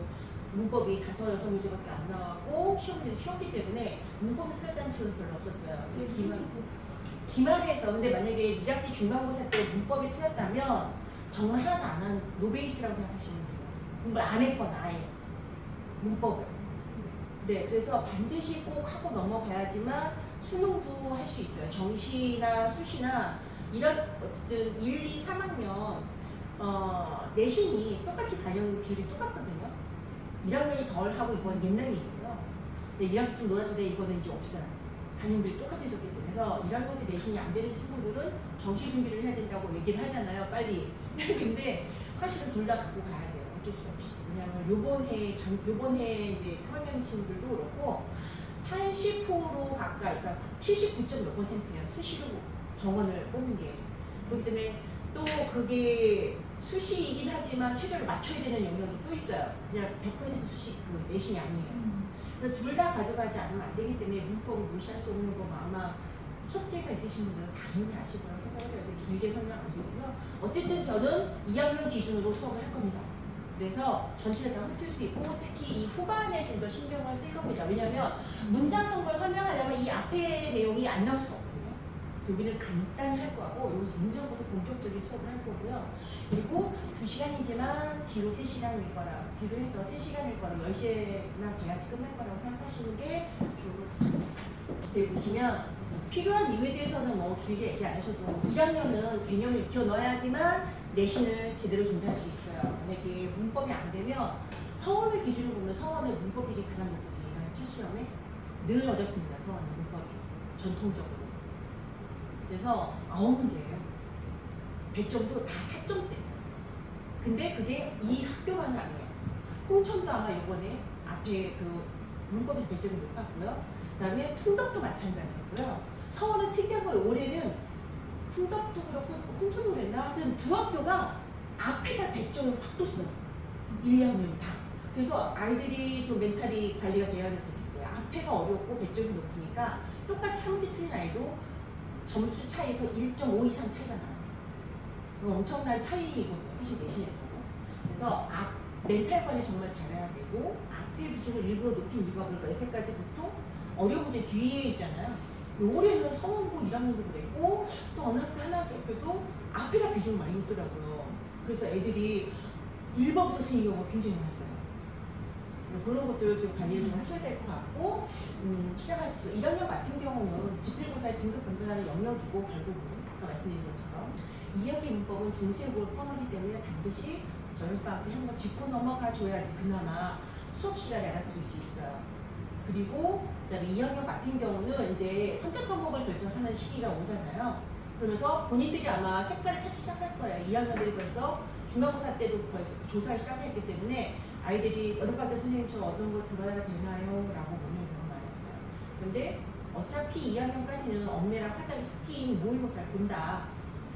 문법이 5, 6문제밖에 안 나왔고 시험 문제도 쉬웠기 때문에 문법을 틀렸다는 친구는 별로 없었어요. 기말에서 근데 만약에 1학기 중간고사 때 문법이 틀렸다면 정말 하나도 안 한 노베이스라고 생각하시면 돼요. 공부를 안 했거나 아예 문법을. 네, 그래서 반드시 꼭 하고 넘어가야지만 수능도 할 수 있어요. 정시나 수시나 이런 어쨌든 1, 2, 3학년 내신이 똑같이 반영 비율이 똑같거든요. 1학년이 덜 하고 이건 옛날 얘기고요. 근데 1학기 좀 놀아도 돼 이거는 이제 없어요. 반영 비율이 똑같아졌기 때문에. 그래서 1학년 때 내신이 안 되는 친구들은 정시 준비를 해야 된다고 얘기를 하잖아요. 빨리. 근데 사실은 둘 다 갖고 가야 돼요. 어쩔 수 없이. 왜냐하면 요번 해 이제 3학년 친구들도 그렇고 80% 가까이, 그러니까 79.몇 %예요. 수시로 정원을 뽑는 게. 그렇기 때문에 또 그게 수시이긴 하지만 최저를 맞춰야 되는 영역이 또 있어요. 그냥 100% 수시 그 내신이 아니에요. 그래서 둘 다 가져가지 않으면 안 되기 때문에 문법을 무시할 수 없는 거 아마 첫째가 있으신 분들은 당연히 아실 거라고 생각해요. 그래서 길게 설명 안 드리고요. 어쨌든 저는 2학년 기준으로 수업을 할 겁니다. 그래서 전체를 다 훑을 수 있고 특히 이 후반에 좀 더 신경을 쓸 겁니다. 왜냐하면 문장 성분을 설명하려면 이 앞에 내용이 안 나올 수가 없거든요. 그래서 여기는 간단히 할 거고 여기서 문장부터 본격적인 수업을 할 거고요. 그리고 2시간이지만 뒤로 3시간일 거라 뒤로 해서 3시간일 거라 10시나 돼야지 끝날 거라고 생각하시는 게 좋을 것 같습니다. 여기 보시면 필요한 이유에 대해서는 뭐 길게 얘기 안 하셔도 1학년은 개념을 익혀 넣어야지만 내신을 제대로 준비할 수 있어요. 만약에 문법이 안 되면 서원을 기준으로 보면 서원은 문법 기준이 가장 높거든요. 첫 시험에 늘 어렵습니다. 서원은 문법이 전통적으로. 그래서 9문제예요. 100점도 다 4점대. 근데 그게 이 학교만은 아니에요. 홍천도 아마 이번에 앞에 그 문법에서 100점이 높았고요. 그다음에 풍덕도 마찬가지고요. 서원은 특이한 거예요. 올해는 풍덕도 그렇고 홍천도 그랬나? 하여튼 두 학교가 앞에다 100점을 확 뒀어요. 1, 2학년이 다. 그래서 아이들이 좀 멘탈이 관리가 돼야 됐을 거예요. 앞에가 어렵고 100점이 높으니까 똑같이 한 문제 틀린 아이도 점수 차이에서 1.5 이상 차이가 나요. 엄청난 차이거든요. 사실 내신에서는. 그래서 멘탈 관리 정말 잘해야 되고 앞에 비중을 일부러 높인 이유가 뭘까? 여태까지 보통 어려운 문제 뒤에 있잖아요. 올해는 성원고 1학년도 그랬고 또 어느 학교 하나 학교도 앞에다 비중을 많이 놓더라고요. 그래서 애들이 1번부터 틀린 경우가 굉장히 많았어요. 그런 것들 좀 관리를 좀 하셔야 될 것 같고 시작할 수 1학년 같은 경우는 지필고사의 등급 분배하는 영역이고 결국은 아까 말씀드린 것처럼 2학기 문법은 중세국어를 포함하기 때문에 반드시 여름방학 때 한번 짚고 넘어가 줘야지 그나마 수업 시간에 알아들을 수 있어요. 그리고 그다음에 2학년 같은 경우는 이제 선택 과목을 결정하는 시기가 오잖아요. 그러면서 본인들이 아마 색깔을 찾기 시작할 거예요. 2학년들이 벌써 중간고사 때도 벌써 그 조사를 시작했기 때문에 아이들이 여름방학 선생님 저 어떤 거 들어야 되나요? 라고 묻는 경우가 많았어요. 근데 어차피 2학년까지는 엄매랑 화장이 스킨 모의고사를 본다.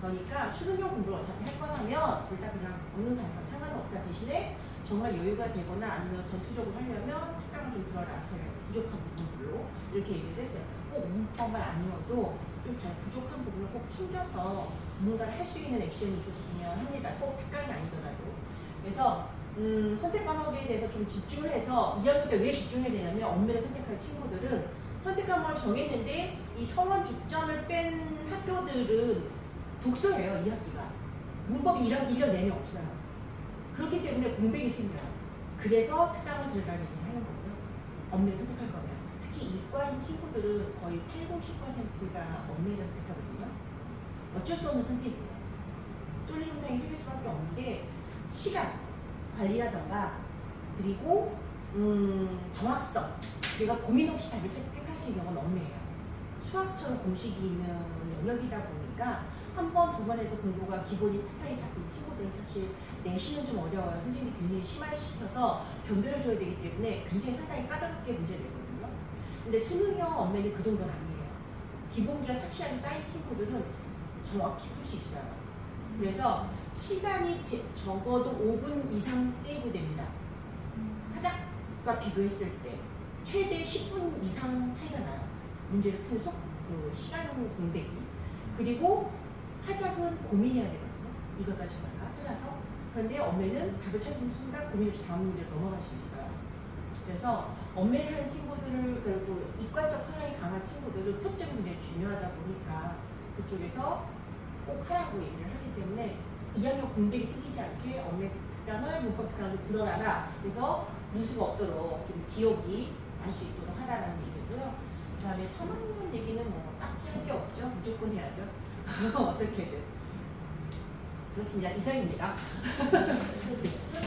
그러니까 수능용 공부를 어차피 할 거라면 둘 다 그냥 어느 날 상관은 없다. 대신에 정말 여유가 되거나 아니면 전투적으로 하려면 특강을 좀 들어라. 제가 부족한 부분들로 이렇게 얘기를 했어요. 꼭 문법만 아니어도 좀 잘 부족한 부분을 꼭 챙겨서 뭔가를 할 수 있는 액션이 있었으면 합니다. 꼭 특강이 아니더라도. 그래서 선택 과목에 대해서 좀 집중을 해서 2학년 때 왜 집중해야 되냐면 엄밀히 선택할 친구들은 선택 과목을 정했는데 이 서원 죽전을 뺀 학교들은 독서예요. 2학기가. 문법이 1년 내내 없어요. 그렇기 때문에 공백이 생겨요. 그래서 특강을 들어가는 얘기를 하는 거고요. 엄밀히 선택할 거면. 특히 이과인 친구들은 거의 80~90%가 엄밀히 선택하거든요. 어쩔 수 없는 선택이에요. 쫄림 현상이 생길 수밖에 없는 게 시간 관리라던가 그리고 정확성 내가 고민 없이 답을 택할 수 있는 건 엄밀해요. 수학처럼 공식이 있는 영역이다 보니까 한 번, 두 번 해서 공부가 기본이 탄탄히 잡힌 친구들은 사실 내신은 좀 어려워요. 선생님이 괜히 심화시켜서 변별을 줘야 되기 때문에 굉장히 상당히 까다롭게 문제를 내거든요. 근데 수능형 엄매는 그 정도는 아니에요. 기본기가 착실하게 쌓인 친구들은 정확히 풀 수 있어요. 그래서 시간이 적어도 5분 이상 세이브 됩니다. 화작과 비교했을 때 최대 10분 이상 차이가 나요. 문제를 푸는 시간 공백이. 그리고 화작은 고민해야 되거든요. 이걸까지 할까 찾아서. 그런데 엄매는 답을 찾는 순간 고민 없이 다음 문제로 넘어갈 수 있어요. 그래서 엄매를 하는 친구들을 그리고 이과적 성향이 강한 친구들은 표점이 굉장히 중요하다 보니까 그쪽에서 꼭 하라고 얘기를 하기 때문에 2학년 공백이 생기지 않게 엄매 특강을 문법 특강을 좀 들어라라. 그래서 누수가 없도록 좀 기억이 날 수 있도록 하라라는 얘기고요. 그 다음에 3학년 얘기는 뭐 딱히 할 게 없죠. 무조건 해야죠. 어떻게든. 그렇습니다. 이상입니다.